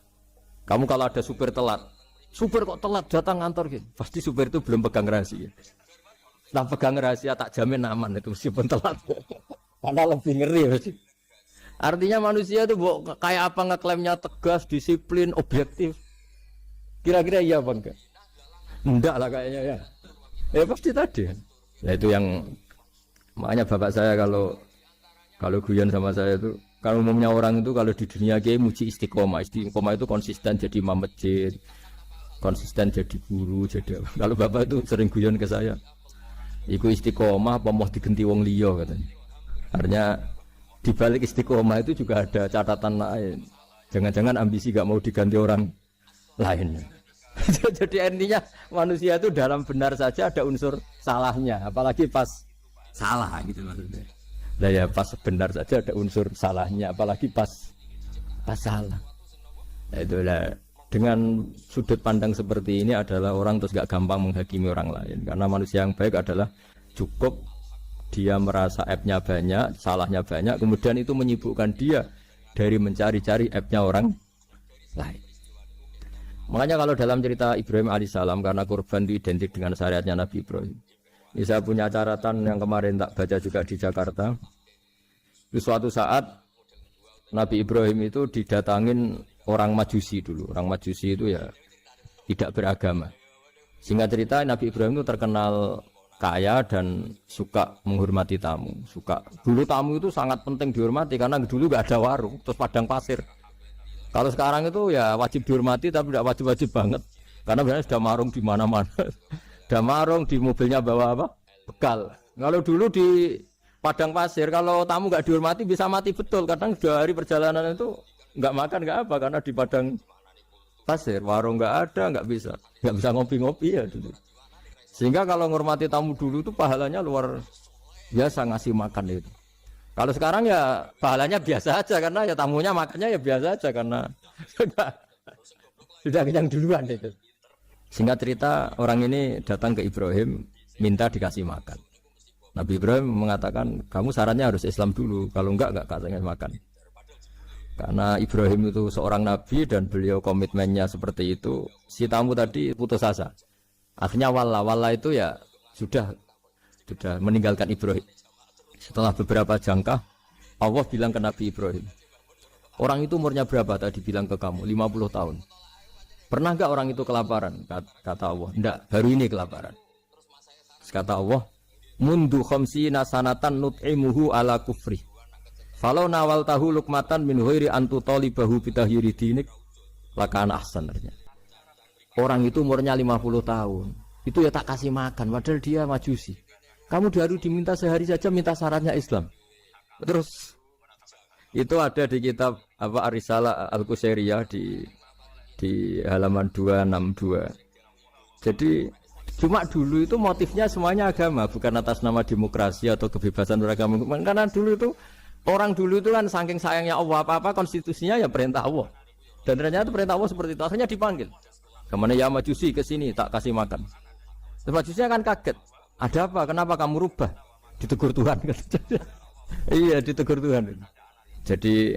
Kamu kalau ada supir telat, supir kok telat datang kantor gitu, pasti supir itu belum pegang rahasia. Nah pegang rahasia tak jamin aman itu meskipun telat. Karena lebih ngeri pasti. Artinya manusia itu kayak apa ngeklaimnya tegas, disiplin, objektif. Kira-kira iya apa enggak? Enggak lah kayaknya ya. Ya pasti tadi. Nah itu yang makanya bapak saya kalau guyon sama saya itu kalau umumnya orang itu kalau di dunia kiai muji istiqomah. Istiqomah itu konsisten jadi imam masjid, konsisten jadi guru, jadi kalau bapak itu sering guyon ke saya. Iku istiqomah apa mau digenti wong liya katanya. Artinya di balik istiqomah itu juga ada catatan lain. Jangan-jangan ambisi gak mau diganti orang lain. Jadi intinya manusia itu dalam benar saja ada unsur salahnya, apalagi pas salah gitu maksudnya. Nah ya pas benar saja ada unsur salahnya, apalagi pas salah. Nah itulah dengan sudut pandang seperti ini adalah orang terus gak gampang menghakimi orang lain. Karena manusia yang baik adalah cukup dia merasa aibnya banyak, salahnya banyak, kemudian itu menyibukkan dia dari mencari-cari aibnya orang lain. Makanya kalau dalam cerita Ibrahim alaihissalam karena kurban itu identik dengan syariatnya Nabi Ibrahim. Ini saya punya catatan yang kemarin tak baca juga di Jakarta. Di suatu saat Nabi Ibrahim itu didatangin orang Majusi dulu. Orang Majusi itu ya tidak beragama. Sehingga cerita Nabi Ibrahim itu terkenal kaya dan suka menghormati tamu. Dulu tamu itu sangat penting dihormati karena dulu nggak ada warung, terus padang pasir. Kalau sekarang itu ya wajib dihormati tapi tidak wajib-wajib banget. Karena biasanya sudah marung di mana-mana. Sudah marung di mobilnya bawa apa? Bekal. Kalau dulu di padang pasir kalau tamu nggak dihormati bisa mati betul. Kadang 2 hari perjalanan itu nggak makan nggak apa karena di padang pasir warung nggak ada nggak bisa ngopi-ngopi ya dulu. Sehingga kalau menghormati tamu dulu itu pahalanya luar biasa ngasih makan itu. Kalau sekarang ya pahalanya biasa aja karena ya tamunya makannya ya biasa aja karena sudah kenyang duluan itu. Singkat cerita orang ini datang ke Ibrahim minta dikasih makan. Nabi Ibrahim mengatakan kamu sarannya harus Islam dulu, kalau enggak kasih makan. Karena Ibrahim itu seorang nabi dan beliau komitmennya seperti itu, si tamu tadi putus asa. Akhirnya wala itu ya sudah meninggalkan Ibrahim. Setelah beberapa jangkah, Allah bilang ke Nabi Ibrahim, orang itu umurnya berapa tadi bilang ke kamu? 50 tahun. Pernah enggak orang itu kelaparan? Kata Allah, enggak, baru ini kelaparan. Kata Allah, mundu khamsina sanatan nut'imuhu ala kufri. Falau nawal tahu lukmatan min ghairi antu talibahu bitahiri dinik lakana ahsan. Orang itu umurnya 50 tahun. Itu ya tak kasih makan, padahal dia majusi. Kamu baru diminta sehari saja minta syaratnya Islam. Terus itu ada di kitab apa Ar-Risalah Al-Qusairiyah di halaman 262. Jadi cuma dulu itu motifnya semuanya agama, bukan atas nama demokrasi atau kebebasan beragama. Karena dulu itu orang dulu itu kan saking sayangnya Allah apa-apa konstitusinya ya perintah Allah. Dan ternyata perintah Allah seperti itu. Akhirnya dipanggil. Kemana ya majusi ke sini tak kasih makan. Terus majusinya kan kaget. Ada apa? Kenapa kamu rubah? Ditegur Tuhan. Iya, ditegur Tuhan. Jadi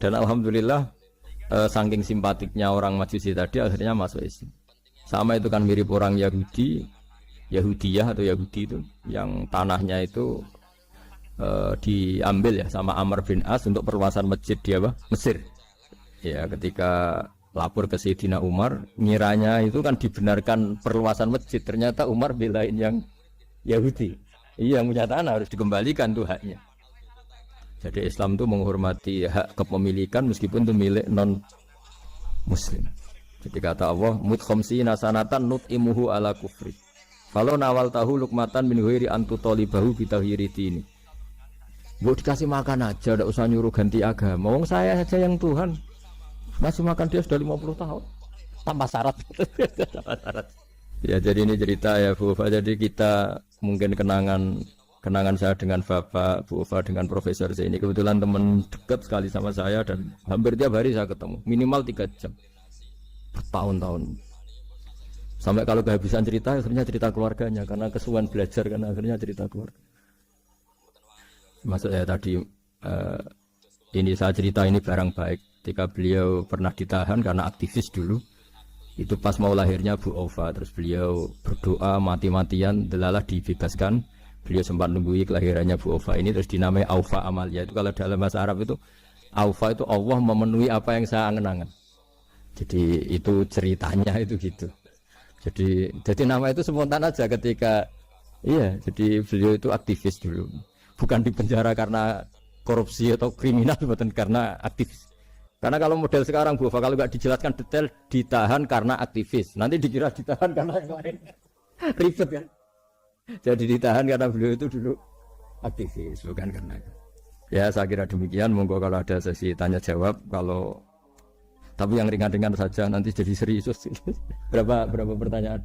dan alhamdulillah saking simpatiknya orang Majusi tadi akhirnya masuk Islam. Sama itu kan mirip orang Yahudiyah atau Yahudi itu yang tanahnya itu diambil ya sama Amr bin As untuk perluasan masjid di Mesir. Ya, ketika lapor ke Sayyidina Umar, ngiranya itu kan dibenarkan perluasan masjid, ternyata Umar belain yang Yahudi. Iya, yang punya tanah harus dikembalikan tuh haknya. Jadi Islam itu menghormati hak kepemilikan meskipun itu milik non muslim. Jadi kata Allah, mut khamsina sanatan nut'imuhu ala kufri. Kalau nawal tahu lukmatan min ghairi antu talibahu bitahiri dini. Mbok dikasih makan aja, enggak usah nyuruh ganti agama. Wong saya saja yang Tuhan. Ngasih makan dia sudah 50 tahun. Tambah syarat. Tambah syarat. Ya jadi ini cerita ya Bu Ufa. Jadi kita mungkin kenangan saya dengan Bapak, Bu Ufa dengan Profesor ini kebetulan teman dekat sekali sama saya dan hampir tiap hari saya ketemu minimal 3 jam bertahun-tahun. Sampai kalau kehabisan cerita akhirnya cerita keluarganya karena kesuwan belajar karena akhirnya cerita keluarga. Maksud saya tadi ini saya cerita ini barang baik ketika beliau pernah ditahan karena aktivis dulu. Itu pas mau lahirnya Bu Aufa, terus beliau berdoa mati-matian, delalah dibebaskan. Beliau sempat nunggu kelahirannya Bu Aufa ini, terus dinamai Aufa Amalia. Itu kalau dalam bahasa Arab itu Aufa itu Allah memenuhi apa yang saya angen-angen. Jadi itu ceritanya itu gitu. Jadi nama itu spontan aja ketika iya, jadi beliau itu aktivis dulu. Bukan di penjara karena korupsi atau kriminal, bukan karena aktivis. Karena kalau model sekarang Bu, kalau nggak dijelaskan detail ditahan karena aktivis. Nanti dikira ditahan karena yang lain. Ribet kan? Jadi ditahan karena beliau itu dulu aktivis, bukan karena. Ya saya kira demikian. Monggo kalau ada sesi tanya jawab, kalau tapi yang ringan-ringan saja nanti jadi serius. berapa pertanyaan?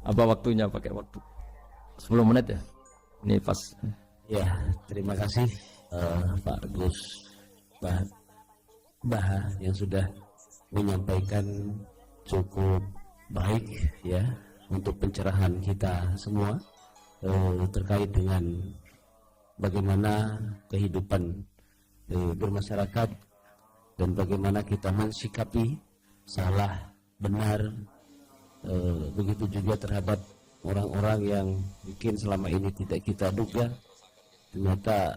Apa waktunya pakai waktu? 10 menit ya? Ini pas. Ya, terima kasih Pak Gus Baha yang sudah menyampaikan cukup baik ya untuk pencerahan kita semua terkait dengan bagaimana kehidupan bermasyarakat dan bagaimana kita mensikapi salah benar, begitu juga terhadap orang-orang yang mungkin selama ini tidak kita duga, ternyata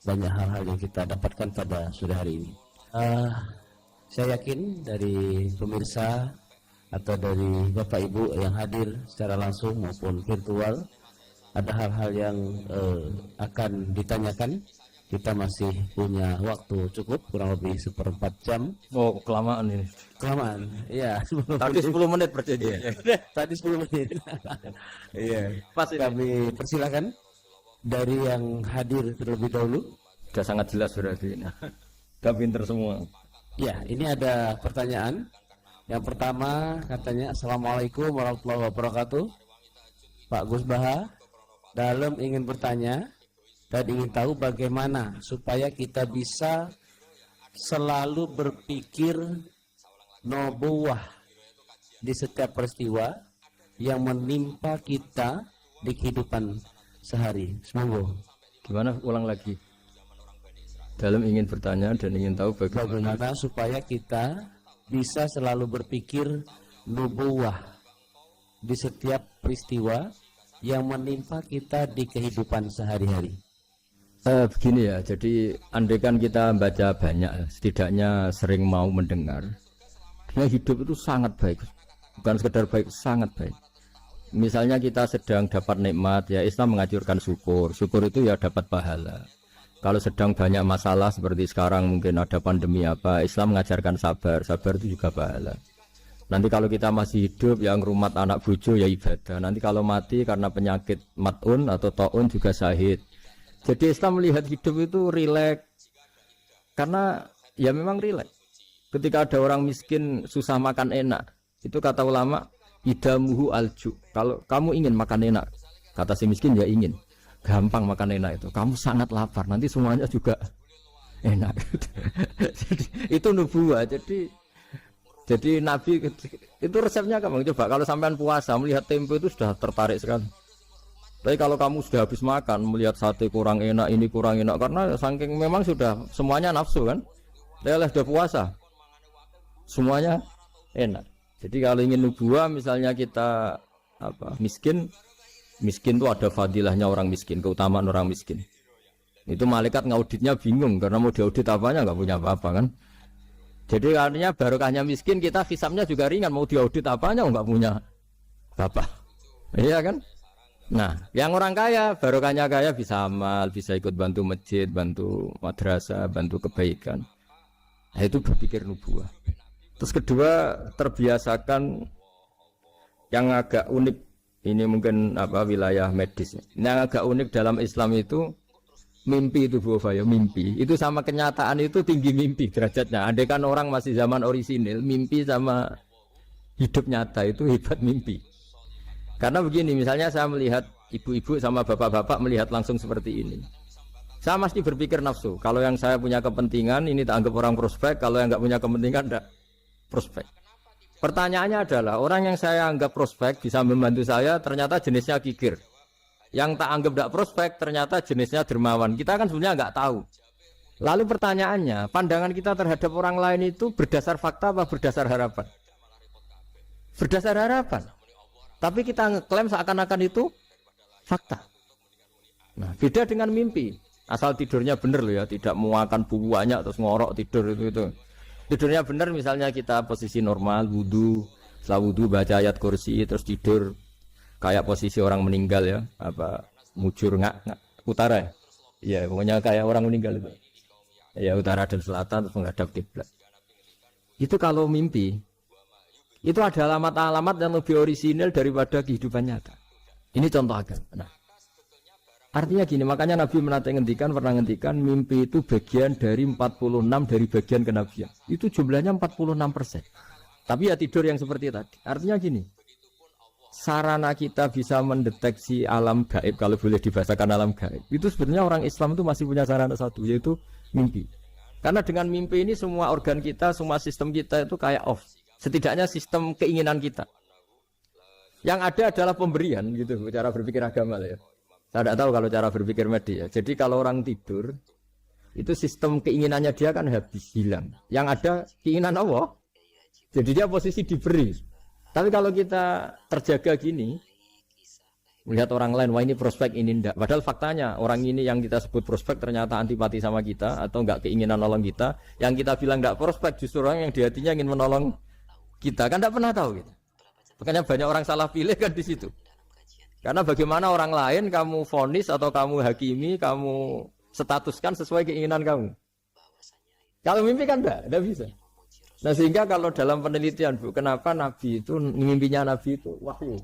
banyak hal-hal yang kita dapatkan pada sore hari ini. Saya yakin dari pemirsa atau dari Bapak Ibu yang hadir secara langsung maupun virtual ada hal-hal yang akan ditanyakan. Kita masih punya waktu cukup, kurang lebih 1/4 jam. Oh, kelamaan ini. Kelamaan, iya. Tadi 10 menit perjanjiannya. Tadi 10 menit. Iya. Pas ini. Kami persilakan dari yang hadir terlebih dahulu. Sudah sangat jelas berarti. Sudah pinter semua. Ya, ini ada pertanyaan. Yang pertama katanya, Assalamualaikum warahmatullahi wabarakatuh. Pak Gus Baha, dalam ingin bertanya dan ingin tahu bagaimana supaya kita bisa selalu berpikir nubuwah di setiap peristiwa yang menimpa kita di kehidupan sehari. Semoga. Gimana? Ulang lagi. Dalam ingin bertanya dan ingin tahu bagaimana supaya kita bisa selalu berpikir nubuwah di setiap peristiwa yang menimpa kita di kehidupan sehari-hari. Begini ya, jadi andaikan kita baca banyak, setidaknya sering mau mendengar, ya hidup itu sangat baik, bukan sekedar baik, sangat baik. Misalnya kita sedang dapat nikmat, ya Islam menganjurkan syukur, syukur itu ya dapat pahala. Kalau sedang banyak masalah seperti sekarang mungkin ada pandemi apa, Islam mengajarkan sabar, sabar itu juga pahala. Nanti kalau kita masih hidup, yang rumat anak bojo ya ibadah. Nanti kalau mati karena penyakit mat'un atau ta'un juga syahid. Jadi Islam melihat hidup itu rileks, karena ya memang rileks. Ketika ada orang miskin susah makan enak, itu kata ulama idamuhu alju. Kalau kamu ingin makan enak, kata si miskin ya ingin, gampang makan enak itu. Kamu sangat lapar, nanti semuanya juga enak. Jadi, itu nubuah. Jadi Nabi itu resepnya gampang. Coba kalau sampean puasa melihat tempe itu sudah tertarik sekali. Tapi kalau kamu sudah habis makan, melihat sate kurang enak, ini kurang enak, karena saking memang sudah semuanya nafsu kan. Dia sudah puasa, semuanya enak. Jadi kalau ingin nubuah, misalnya kita miskin itu ada fadilahnya orang miskin, keutamaan orang miskin. Itu malaikat ngauditnya bingung, karena mau diaudit apanya nggak punya apa-apa kan. Jadi artinya barokahnya miskin, kita hisabnya juga ringan, mau diaudit apanya nggak punya apa. Iya kan? Nah, yang orang kaya, barokahnya kaya bisa amal, bisa ikut bantu masjid, bantu madrasah, bantu kebaikan. Nah, itu berpikir nubuah. Terus kedua, terbiasakan yang agak unik, ini mungkin wilayah medis. Yang agak unik dalam Islam itu mimpi itu Bu Fayo, mimpi. Itu sama kenyataan itu tinggi mimpi derajatnya. Andai kan orang masih zaman orisinil, mimpi sama hidup nyata itu hebat mimpi. Karena begini, misalnya saya melihat ibu-ibu sama bapak-bapak melihat langsung seperti ini. Saya mesti berpikir nafsu. Kalau yang saya punya kepentingan, ini tak anggap orang prospek. Kalau yang nggak punya kepentingan, tidak prospek. Pertanyaannya adalah, orang yang saya anggap prospek bisa membantu saya, ternyata jenisnya kikir. Yang tak anggap tidak prospek, ternyata jenisnya dermawan. Kita kan sebenarnya nggak tahu. Lalu pertanyaannya, pandangan kita terhadap orang lain itu berdasar fakta apa berdasar harapan? Berdasar harapan. Tapi kita ngeklaim seakan-akan itu fakta. Nah, beda dengan mimpi. Asal tidurnya bener loh ya, tidak mau makan bubuk banyak terus ngorok tidur itu. Tidurnya benar misalnya kita posisi normal, wudu, setelah wudu baca ayat kursi terus tidur kayak posisi orang meninggal ya, apa mujur nggak utara ya. Iya, pokoknya kayak orang meninggal itu. Ya utara dan selatan terus menghadap kiblat. Itu kalau mimpi itu ada alamat-alamat yang lebih orisinal daripada kehidupan nyata. Ini contoh agama. Nah, artinya gini, makanya Nabi pernah ngendikan mimpi itu bagian dari 46 dari bagian kenabian. Itu jumlahnya 46%. Tapi ya tidur yang seperti tadi. Artinya gini, sarana kita bisa mendeteksi alam gaib, kalau boleh dibahasakan alam gaib, itu sebenarnya orang Islam itu masih punya sarana satu, yaitu mimpi. Karena dengan mimpi ini semua organ kita, semua sistem kita itu kayak off. Setidaknya sistem keinginan kita. Yang ada adalah pemberian gitu, cara berpikir agama lah ya. Saya tidak tahu kalau cara berpikir media. Jadi kalau orang tidur, itu sistem keinginannya dia kan habis, hilang. Yang ada keinginan Allah. Jadi dia posisi diberi. Tapi kalau kita terjaga gini, melihat orang lain, wah ini prospek, ini enggak. Padahal faktanya, orang ini yang kita sebut prospek ternyata antipati sama kita, atau enggak keinginan nolong kita. Yang kita bilang enggak prospek, justru orang yang di hatinya ingin menolong kita. Kan enggak pernah tahu gitu. Makanya banyak orang salah pilih kan di situ. Karena bagaimana orang lain kamu vonis atau kamu hakimi, kamu statuskan sesuai keinginan kamu. Kalau mimpi kan enggak bisa. Nah sehingga kalau dalam penelitian Bu, kenapa Nabi itu, mimpinya Nabi itu wahyu.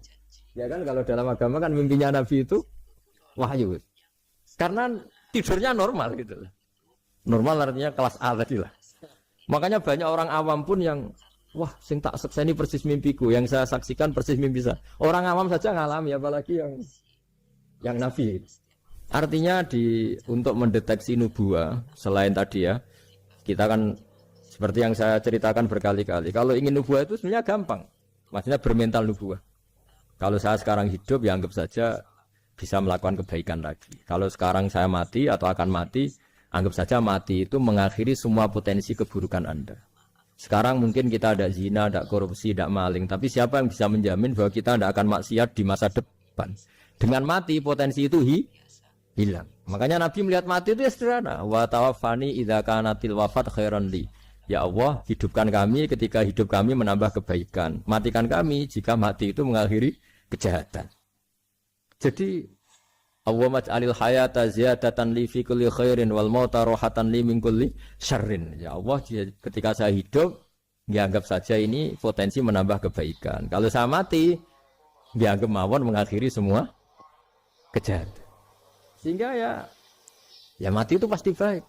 Ya kan kalau dalam agama kan mimpinya Nabi itu wahyu. Karena tidurnya normal gitu. Normal artinya kelas A tadi lah. Makanya banyak orang awam pun yang wah, sing tak sekseni persis mimpiku, yang saya saksikan persis mimpi saya. Orang awam saja ngalami, apalagi yang Nabi. Artinya untuk mendeteksi nubuah, selain tadi ya, kita kan seperti yang saya ceritakan berkali-kali. Kalau ingin nubuah itu sebenarnya gampang, maksudnya bermental nubuah. Kalau saya sekarang hidup, ya anggap saja bisa melakukan kebaikan lagi. Kalau sekarang saya mati atau akan mati, anggap saja mati itu mengakhiri semua potensi keburukan Anda. Sekarang mungkin kita ada zina, ada korupsi, ada maling. Tapi siapa yang bisa menjamin bahwa kita tidak akan maksiat di masa depan? Dengan mati, potensi itu hilang. Makanya Nabi melihat mati itu ya sederhana. Wa tawaffani idza kanatil wafat khairan li. Ya Allah, hidupkan kami ketika hidup kami menambah kebaikan. Matikan kami jika mati itu mengakhiri kejahatan. Jadi Allah maj'alil hayata ziyadatan li fi kulli khairin wal mauta rohatan li min kulli syarrin. Ya Allah, ketika saya hidup, dianggap saja ini potensi menambah kebaikan. Kalau saya mati, dianggap mawon mengakhiri semua kejahatan. Sehingga ya mati itu pasti baik.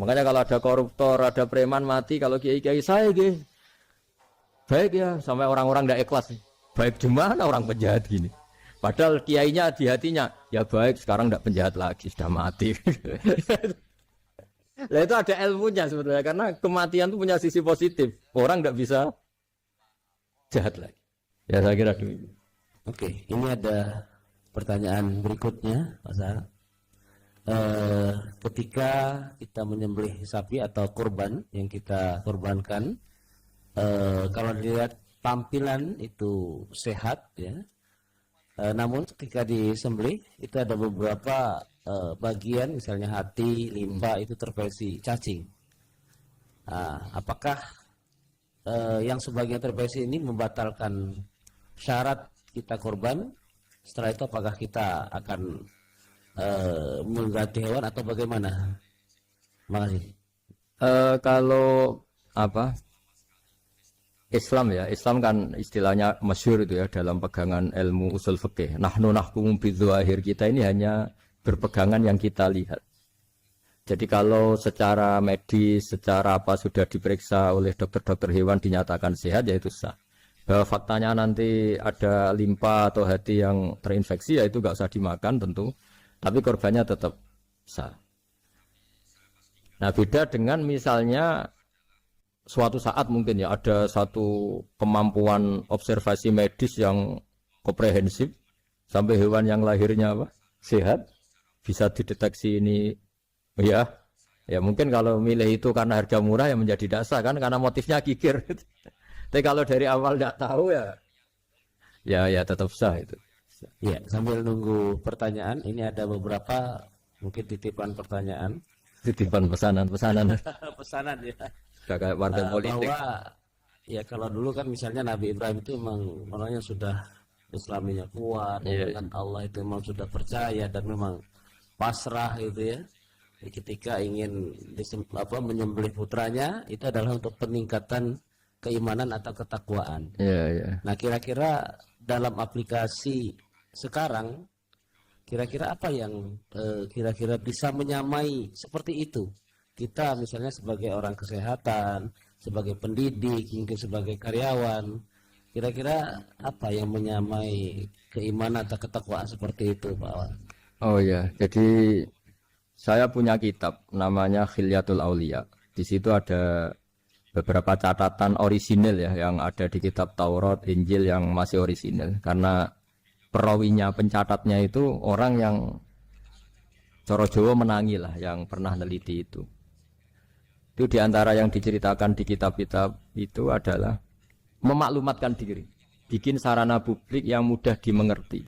Makanya kalau ada koruptor, ada preman mati, kalau kiai-kiai saya baik ya, sampai orang-orang tidak ikhlas. Baik di mana orang penjahat gini? Padahal kiainya di hatinya, ya baik sekarang tidak penjahat lagi, sudah mati. Nah itu ada ilmunya sebetulnya, karena kematian itu punya sisi positif. Orang tidak bisa jahat lagi. Ya saya kira dulu. Oke, ini ada pertanyaan berikutnya, Mas Ara. Ketika kita menyembelih sapi atau kurban yang kita kurbankan, kalau dilihat tampilan itu sehat ya, namun ketika disembelih itu ada beberapa bagian, misalnya hati, limpa itu terversi cacing. Apakah yang sebagian terversi ini membatalkan syarat kita kurban? Setelah itu apakah kita akan mengganti hewan atau bagaimana? Makasih. Kalau Islam ya, Islam kan istilahnya masyhur itu ya dalam pegangan ilmu usul fikih. Nahnu nahkumu bidzahir, kita ini hanya berpegangan yang kita lihat. Jadi kalau secara medis, secara apa sudah diperiksa oleh dokter-dokter hewan dinyatakan sehat, ya itu sah. Bahwa faktanya nanti ada limpa atau hati yang terinfeksi, ya itu nggak usah dimakan tentu. Tapi korbannya tetap sah. Nah beda dengan misalnya suatu saat mungkin ya ada satu kemampuan observasi medis yang komprehensif sampai hewan yang lahirnya sehat bisa dideteksi ini ya mungkin kalau milih itu karena harga murah ya menjadi dasar kan karena motifnya kikir. Tapi kalau dari awal tidak tahu ya tetap sah itu. Ya, sambil nunggu pertanyaan, ini ada beberapa mungkin titipan pertanyaan. Titipan pesanan. Pesanan ya. Sudah kayak partai politik. Bahwa ya kalau dulu kan misalnya Nabi Ibrahim itu memang orangnya sudah Islaminya kuat, Iya. dengan Allah itu memang sudah percaya dan memang pasrah gitu ya. Ketika ingin menyembelih putranya itu adalah untuk peningkatan keimanan atau ketakwaan. Iya, iya. Nah, kira-kira dalam aplikasi sekarang, kira-kira apa yang kira-kira bisa menyamai seperti itu? Kita misalnya sebagai orang kesehatan, sebagai pendidik, mungkin sebagai karyawan, kira-kira apa yang menyamai keimanan atau ketakwaan seperti itu, Pak Wan? Oh ya, jadi saya punya kitab namanya Khilyatul Aulia. Di situ ada beberapa catatan orisinil ya yang ada di kitab Taurat, Injil yang masih orisinil. Karena perawinya, pencatatnya itu orang yang Coro Jawa menangi lah, yang pernah neliti itu. Itu diantara yang diceritakan di kitab-kitab itu adalah memaklumatkan diri, bikin sarana publik yang mudah dimengerti.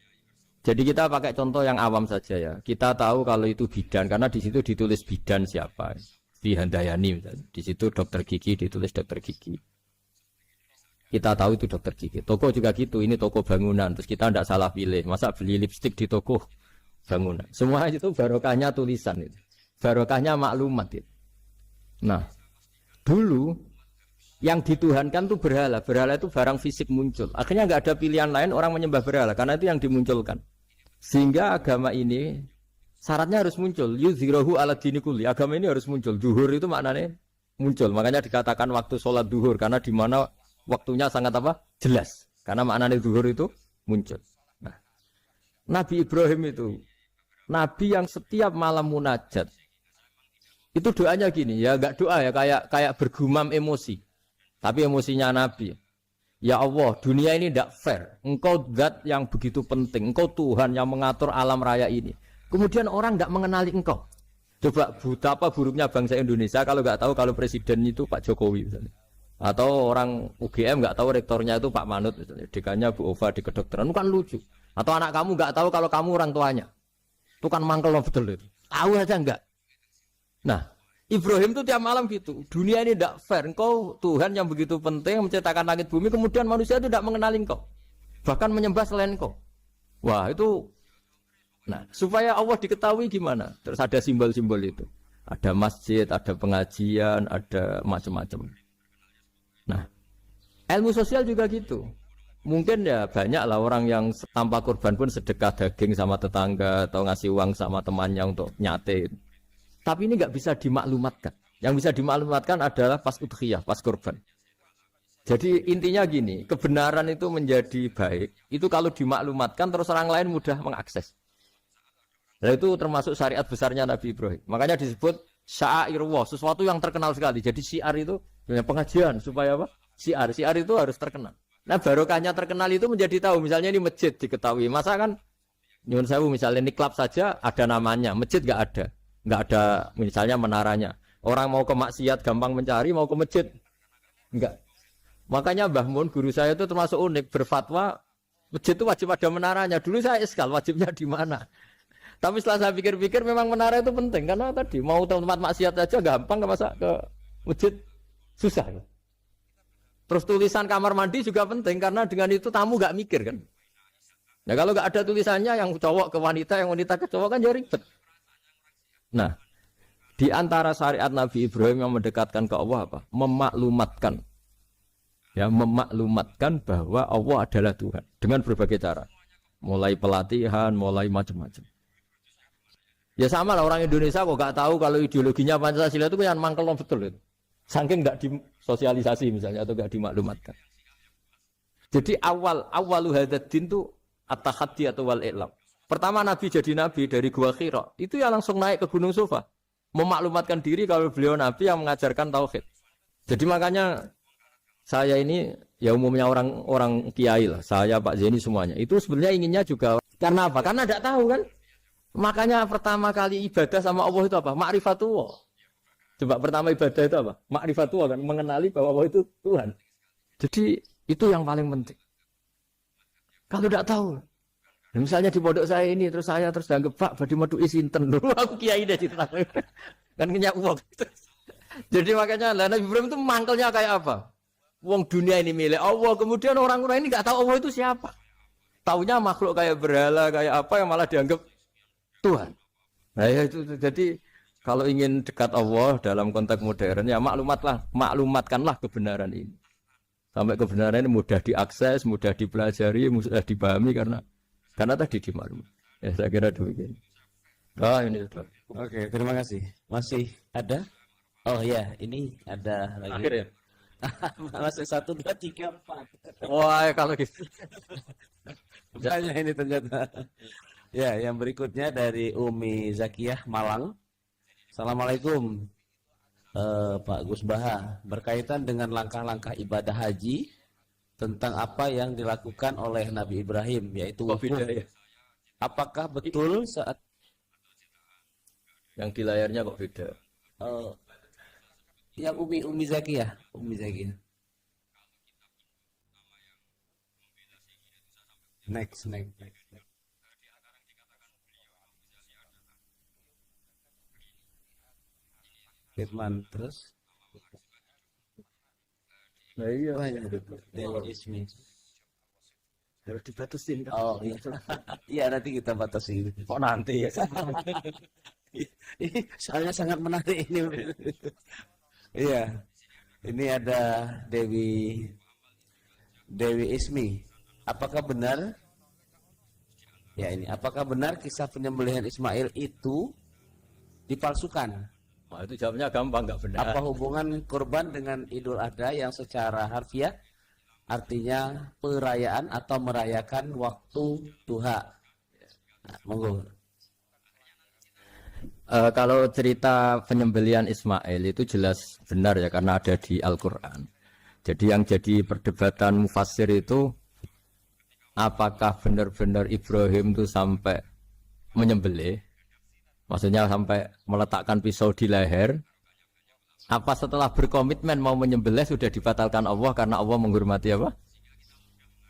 Jadi kita pakai contoh yang awam saja ya. Kita tahu kalau itu bidan karena di situ ditulis bidan siapa. Di Handayani misalnya. Di situ dokter gigi ditulis dokter gigi. Kita tahu itu dokter gigi. Toko juga gitu, ini toko bangunan. Terus kita tidak salah pilih. Masa beli lipstik di toko bangunan. Semua itu barokahnya tulisan itu. Barokahnya maklumat itu. Nah, dulu yang dituhankan itu berhala. Berhala itu barang fisik muncul. Akhirnya nggak ada pilihan lain orang menyembah berhala karena itu yang dimunculkan. Sehingga agama ini syaratnya harus muncul. Yuzhirahu ala dini kulli. Agama ini harus muncul. Duhur itu maknanya muncul. Makanya dikatakan waktu sholat duhur karena di mana waktunya sangat apa? Jelas. Karena maknanya duhur itu muncul. Nah, Nabi Ibrahim itu nabi yang setiap malam munajat. Itu doanya gini, ya enggak doa ya kayak bergumam emosi. Tapi emosinya Nabi. Ya Allah, dunia ini tidak fair. Engkau zat yang begitu penting. Engkau Tuhan yang mengatur alam raya ini. Kemudian orang tidak mengenali engkau. Coba betapa buruknya bangsa Indonesia kalau nggak tahu kalau presiden itu Pak Jokowi misalnya. Atau orang UGM nggak tahu rektornya itu Pak Manut misalnya. Dekannya Bu Ova di kedokteran. Itu kan lucu. Atau anak kamu nggak tahu kalau kamu orang tuanya. Itu kan mangkel betul itu. Tahu aja enggak. Nah, Ibrahim itu tiap malam gitu. Dunia ini tidak fair. Engkau Tuhan yang begitu penting menciptakan langit bumi. Kemudian manusia itu tidak mengenali engkau. Bahkan menyembah selain engkau. Wah itu. Nah supaya Allah diketahui gimana. Terus ada simbol-simbol itu. Ada masjid, ada pengajian, ada macam-macam. Nah ilmu sosial juga gitu. Mungkin ya banyak lah orang yang tanpa korban pun sedekah daging sama tetangga. Atau ngasih uang sama temannya untuk nyate. Tapi ini nggak bisa dimaklumatkan. Yang bisa dimaklumatkan adalah pas udhiyah, pas korban. Jadi intinya gini, kebenaran itu menjadi baik. Itu kalau dimaklumatkan terus orang lain mudah mengakses. Nah itu termasuk syariat besarnya Nabi Ibrahim. Makanya disebut sya'irullah, sesuatu yang terkenal sekali. Jadi syiar itu pengajian supaya apa? Syiar itu harus terkenal. Nah barokahnya terkenal itu menjadi tahu. Misalnya ini masjid diketahui. Masa kan nyuwun sewu misalnya niklab saja ada namanya, masjid nggak ada. Nggak ada misalnya menaranya. Orang mau ke maksiat gampang mencari, mau ke masjid enggak. Makanya Mbah Mun guru saya itu termasuk unik, berfatwa masjid itu wajib ada menaranya. Dulu saya iskal wajibnya di mana. Tapi setelah saya pikir-pikir memang menara itu penting karena tadi mau tempat maksiat aja gampang, masa ke masjid susah. Terus tulisan kamar mandi juga penting karena dengan itu tamu nggak mikir kan. Nah kalau nggak ada tulisannya yang cowok ke wanita, yang wanita ke cowok kan jadi ribet. Nah, di antara syariat Nabi Ibrahim yang mendekatkan ke Allah apa? Memaklumatkan. Ya, memaklumatkan bahwa Allah adalah Tuhan dengan berbagai cara. Mulai pelatihan, mulai macam-macam. Ya sama lah orang Indonesia kok gak tahu kalau ideologinya Pancasila itu yang mangkel betul itu. Saking gak disosialisasi misalnya atau gak dimaklumatkan. Jadi awalu hadzal-din itu at-tahaddi atau wal-i'lam. Pertama Nabi jadi Nabi dari Gua Hira, itu ya langsung naik ke Gunung Sofa. Memaklumatkan diri kalau beliau Nabi yang mengajarkan tauhid. Jadi makanya saya ini ya umumnya orang kiai lah, saya Pak Zeni semuanya. Itu sebenarnya inginnya juga karena apa? Karena tidak tahu kan. Makanya pertama kali ibadah sama Allah itu apa? Ma'rifatullah. Coba pertama ibadah itu apa? Ma'rifatullah kan, mengenali bahwa Allah itu Tuhan. Jadi itu yang paling penting. Kalau tidak tahu. Misalnya di pondok saya ini terus dianggap Pak badhe metu sinten lho aku kiai deh cerita kan ngenyak uang Jadi makanya Nabi Ibrahim itu mangkelnya kayak apa? Wong dunia ini milik Allah, kemudian orang-orang ini nggak tahu Allah itu siapa. Taunya makhluk kayak berhala, kayak apa yang malah dianggap Tuhan. Nah ya itu jadi kalau ingin dekat Allah dalam konteks modern ya maklumatkanlah kebenaran ini. Sampai kebenaran ini mudah diakses, mudah dipelajari, mudah dipahami karena tadi dimaklumi. Ya saya kira demikian. Oh ini sudah. Oke, terima kasih. Masih ada? Oh ya, ini ada lagi. Akhir ya. Masih 1, 2, 3, 4. Wah kalau gitu. Banyak ini ternyata. Ya, yang berikutnya dari Umi Zakiyah Malang. Assalamualaikum. Pak Gus Baha, berkaitan dengan langkah-langkah ibadah haji tentang apa yang dilakukan oleh Nabi Ibrahim, yaitu wukuf. Ya? Apakah betul saat yang di layarnya kok beda? Yang Umi Zakiyah, Next. Firman terus. Nah iya. Dewi Ismi. Harus dibatasin kan? Oh iya. Iya nanti kita batasi. Kok nanti ya? Ini soalnya sangat menarik ini. Iya. Ini ada Dewi Ismi. Apakah benar? Ya ini. Apakah benar kisah penyembelihan Ismail itu dipalsukan? Wah itu jawabnya gampang, nggak benar. Apa hubungan kurban dengan Idul Adha yang secara harfiah artinya perayaan atau merayakan waktu duha? Nah, monggo. Kalau cerita penyembelihan Ismail itu jelas benar ya karena ada di Al-Quran. Jadi yang jadi perdebatan mufassir itu apakah benar-benar Ibrahim itu sampai menyembelih? Maksudnya sampai meletakkan pisau di leher. Apa setelah berkomitmen mau menyembelih sudah dibatalkan Allah karena Allah menghormati apa?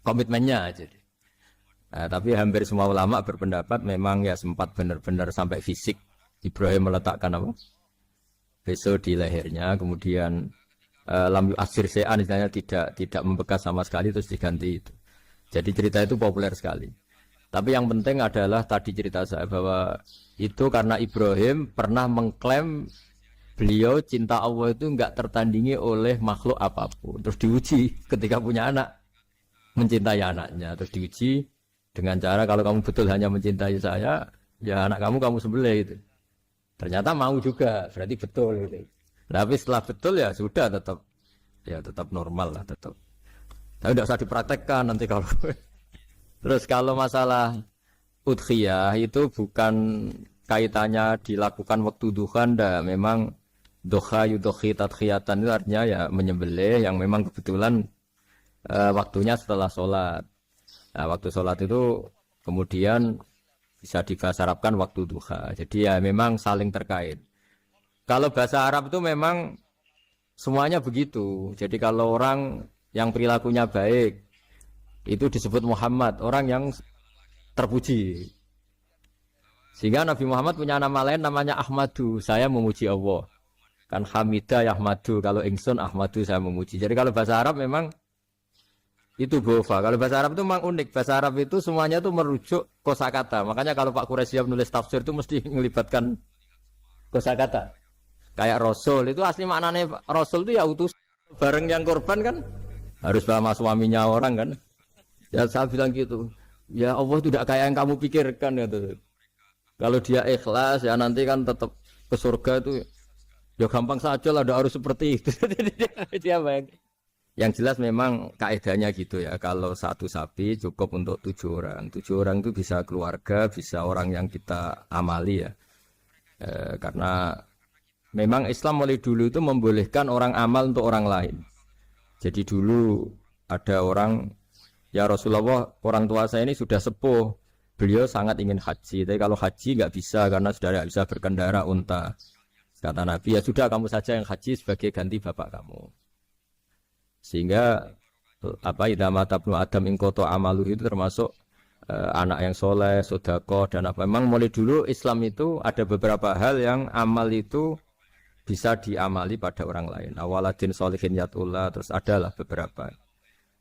Komitmennya jadi. Nah, tapi hampir semua ulama berpendapat memang ya sempat benar-benar sampai fisik Ibrahim meletakkan apa? Pisau di lehernya, kemudian lam yu'assir syai'an misalnya tidak membekas sama sekali terus diganti itu. Jadi cerita itu populer sekali. Tapi yang penting adalah tadi cerita saya bahwa itu karena Ibrahim pernah mengklaim beliau cinta Allah itu enggak tertandingi oleh makhluk apapun. Terus diuji ketika punya anak mencintai anaknya. Terus diuji dengan cara kalau kamu betul hanya mencintai saya, ya anak kamu sembelih itu. Ternyata mau juga, berarti betul gitu. Tapi setelah betul ya sudah tetap normal lah tetap. Tapi tidak usah dipraktekkan nanti kalau. Terus kalau masalah udhiyah itu bukan kaitannya dilakukan waktu duha, memang duha yudhi tadkhiyatan itu artinya ya menyembelih yang memang kebetulan waktunya setelah sholat. Nah, waktu sholat itu kemudian bisa dibahasa Arabkan waktu duha. Jadi ya memang saling terkait. Kalau bahasa Arab itu memang semuanya begitu. Jadi kalau orang yang perilakunya baik itu disebut Muhammad, orang yang terpuji. Sehingga Nabi Muhammad punya nama lain namanya Ahmadu, saya memuji Allah. Kan Hamidah Ahmadu, kalau ingsun Ahmadu saya memuji. Jadi kalau bahasa Arab memang itu bofa. Kalau bahasa Arab itu memang unik. Bahasa Arab itu semuanya itu merujuk kosakata. Makanya kalau Pak Quraisy menulis tafsir itu mesti melibatkan kosakata. Kayak Rasul itu asli maknanya Rasul itu ya utus bareng yang korban kan harus sama suaminya orang kan. Ya saya bilang gitu. Ya Allah itu tidak kayak yang kamu pikirkan gitu. Kalau dia ikhlas ya nanti kan tetap ke surga itu ya gampang saja lah, tidak harus seperti itu. Dia baik. Yang jelas memang kaedahnya gitu ya. Kalau satu sapi cukup untuk 7 orang. 7 orang itu bisa keluarga, bisa orang yang kita amali ya. Karena memang Islam mulai dulu itu membolehkan orang amal untuk orang lain. Jadi dulu ada orang, ya Rasulullah, orang tua saya ini sudah sepuh. Beliau sangat ingin haji, tapi kalau haji nggak bisa karena sudah tidak bisa berkendara unta. Kata Nabi, ya sudah kamu saja yang haji sebagai ganti bapak kamu. Sehingga idza mata ibnu Adam in qata amalu itu termasuk anak yang soleh, sedekah dan apa. Memang mulai dulu Islam itu ada beberapa hal yang amal itu bisa diamali pada orang lain. Awaladin sholihin yatullah, terus adalah beberapa.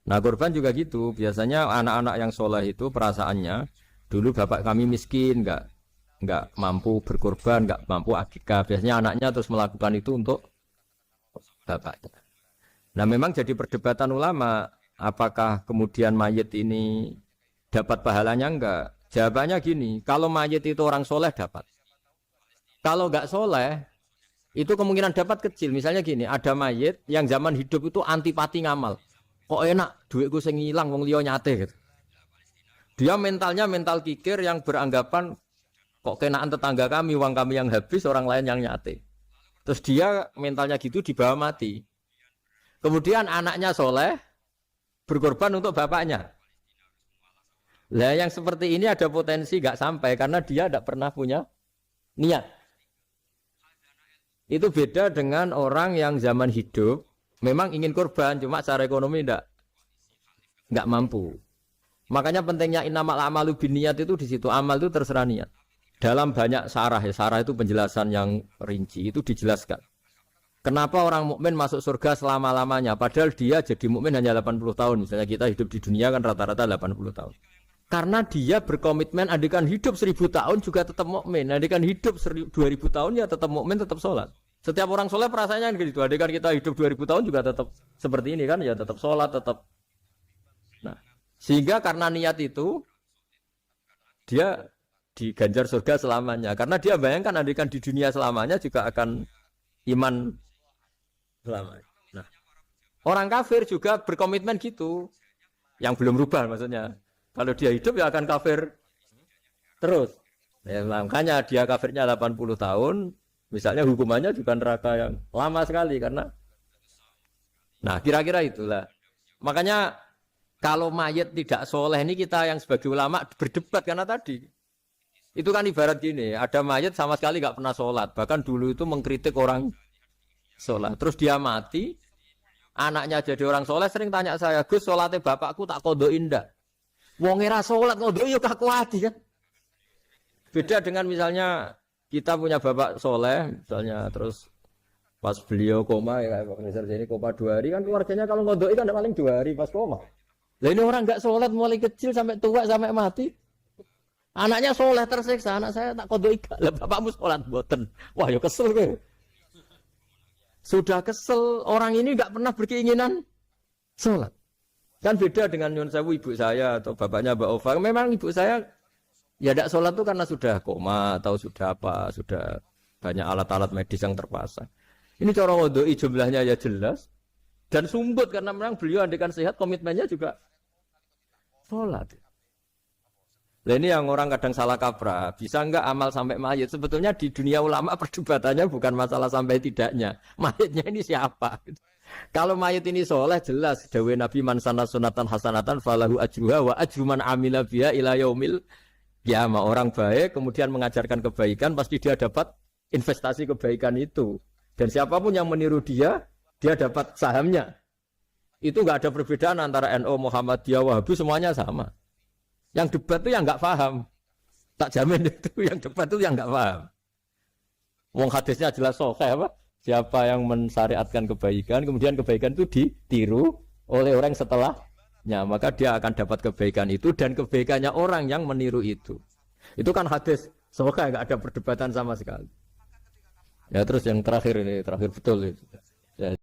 Nah kurban juga gitu, biasanya anak-anak yang soleh itu perasaannya, dulu bapak kami miskin, nggak mampu berkorban, nggak mampu akikah. Biasanya anaknya terus melakukan itu untuk bapaknya. Nah memang jadi perdebatan ulama, apakah kemudian mayit ini dapat pahalanya enggak? Jawabannya gini, kalau mayit itu orang soleh dapat. Kalau nggak soleh, itu kemungkinan dapat kecil. Misalnya gini, ada mayit yang zaman hidup itu antipati ngamal. Kok enak, duitku sing ngilang, wong liya nyate gitu. Dia mentalnya mental kikir yang beranggapan kok kenaan tetangga kami, uang kami yang habis, orang lain yang nyate. Terus dia mentalnya gitu dibawa mati. Kemudian anaknya soleh, berkorban untuk bapaknya. Lah yang seperti ini ada potensi nggak sampai karena dia tidak pernah punya niat. Itu beda dengan orang yang zaman hidup memang ingin korban, cuma secara ekonomi nggak mampu. Makanya pentingnya innamal a'malu binniyat itu di situ. Amal itu terserah niat. Dalam banyak sarah, ya sarah itu penjelasan yang rinci itu dijelaskan. Kenapa orang mukmin masuk surga selama-lamanya? Padahal dia jadi mukmin hanya 80 tahun. Misalnya kita hidup di dunia kan rata-rata 80 tahun. Karena dia berkomitmen andikan hidup 1000 tahun juga tetap mukmin. Andikan hidup 2000 tahun ya tetap mukmin, tetap sholat. Setiap orang sholat perasaannya gitu. Andikan kita hidup 2000 tahun juga tetap seperti ini kan, ya tetap sholat, tetap. Nah, sehingga karena niat itu dia diganjar surga selamanya. Karena dia bayangkan andikan di dunia selamanya juga akan iman selamanya. Nah, orang kafir juga berkomitmen gitu. Yang belum rubah maksudnya. Kalau dia hidup ya akan kafir terus. Ya, makanya dia kafirnya 80 tahun. Misalnya hukumannya juga neraka yang lama sekali karena. Nah kira-kira itulah. Makanya kalau mayat tidak soleh ini kita yang sebagai ulama berdebat karena tadi. Itu kan ibarat gini, ada mayat sama sekali nggak pernah sholat. Bahkan dulu itu mengkritik orang sholat. Terus dia mati, anaknya jadi orang soleh sering tanya saya, Gus sholatnya bapakku tak kodoin ndak? Wong era sholat kodoin yuk aku hati kan? Beda dengan misalnya kita punya bapak soleh, misalnya terus pas beliau koma ya kayak Pak Nisar ini koma 2 hari kan keluarganya kalau kodoin kan paling 2 hari pas koma. Lah ini orang nggak sholat mulai kecil sampai tua sampai mati. Anaknya soleh tersiksa, anak saya tak kodok ikat. Lah bapakmu sholat boten. Wah ya kesel gue. Sudah kesel, orang ini nggak pernah berkeinginan sholat. Kan beda dengan Nyun Sewu ibu saya atau bapaknya Mbak Ova. Memang ibu saya ya tidak sholat itu karena sudah koma atau sudah apa, sudah banyak alat-alat medis yang terpasang. Ini cara ngodoi jumlahnya ya jelas dan sumbut karena memang beliau andikan sehat komitmennya juga sholat. Nah ini yang orang kadang salah kaprah, bisa enggak amal sampai mayit? Sebetulnya di dunia ulama perdebatannya bukan masalah sampai tidaknya. Mayitnya ini siapa? Kalau mayit ini soleh jelas. Dawe Nabi man sana sunatan hasanatan falahu ajruha wa ajru man amila biha ila yaumil qiyamah. Orang baik kemudian mengajarkan kebaikan pasti dia dapat investasi kebaikan itu. Dan siapapun yang meniru dia dapat sahamnya. Itu enggak ada perbedaan antara NU, Muhammadiyah, Wahabi semuanya sama. Yang debat itu yang nggak paham, tak jamin itu yang debat itu yang nggak paham. Wong hadisnya jelas sahih apa? Siapa yang mensyariatkan kebaikan, kemudian kebaikan itu ditiru oleh orang setelahnya, maka dia akan dapat kebaikan itu dan kebaikannya orang yang meniru itu. Itu kan hadis sahih, nggak ada perdebatan sama sekali. Ya terus yang terakhir ini terakhir betul itu. Ya.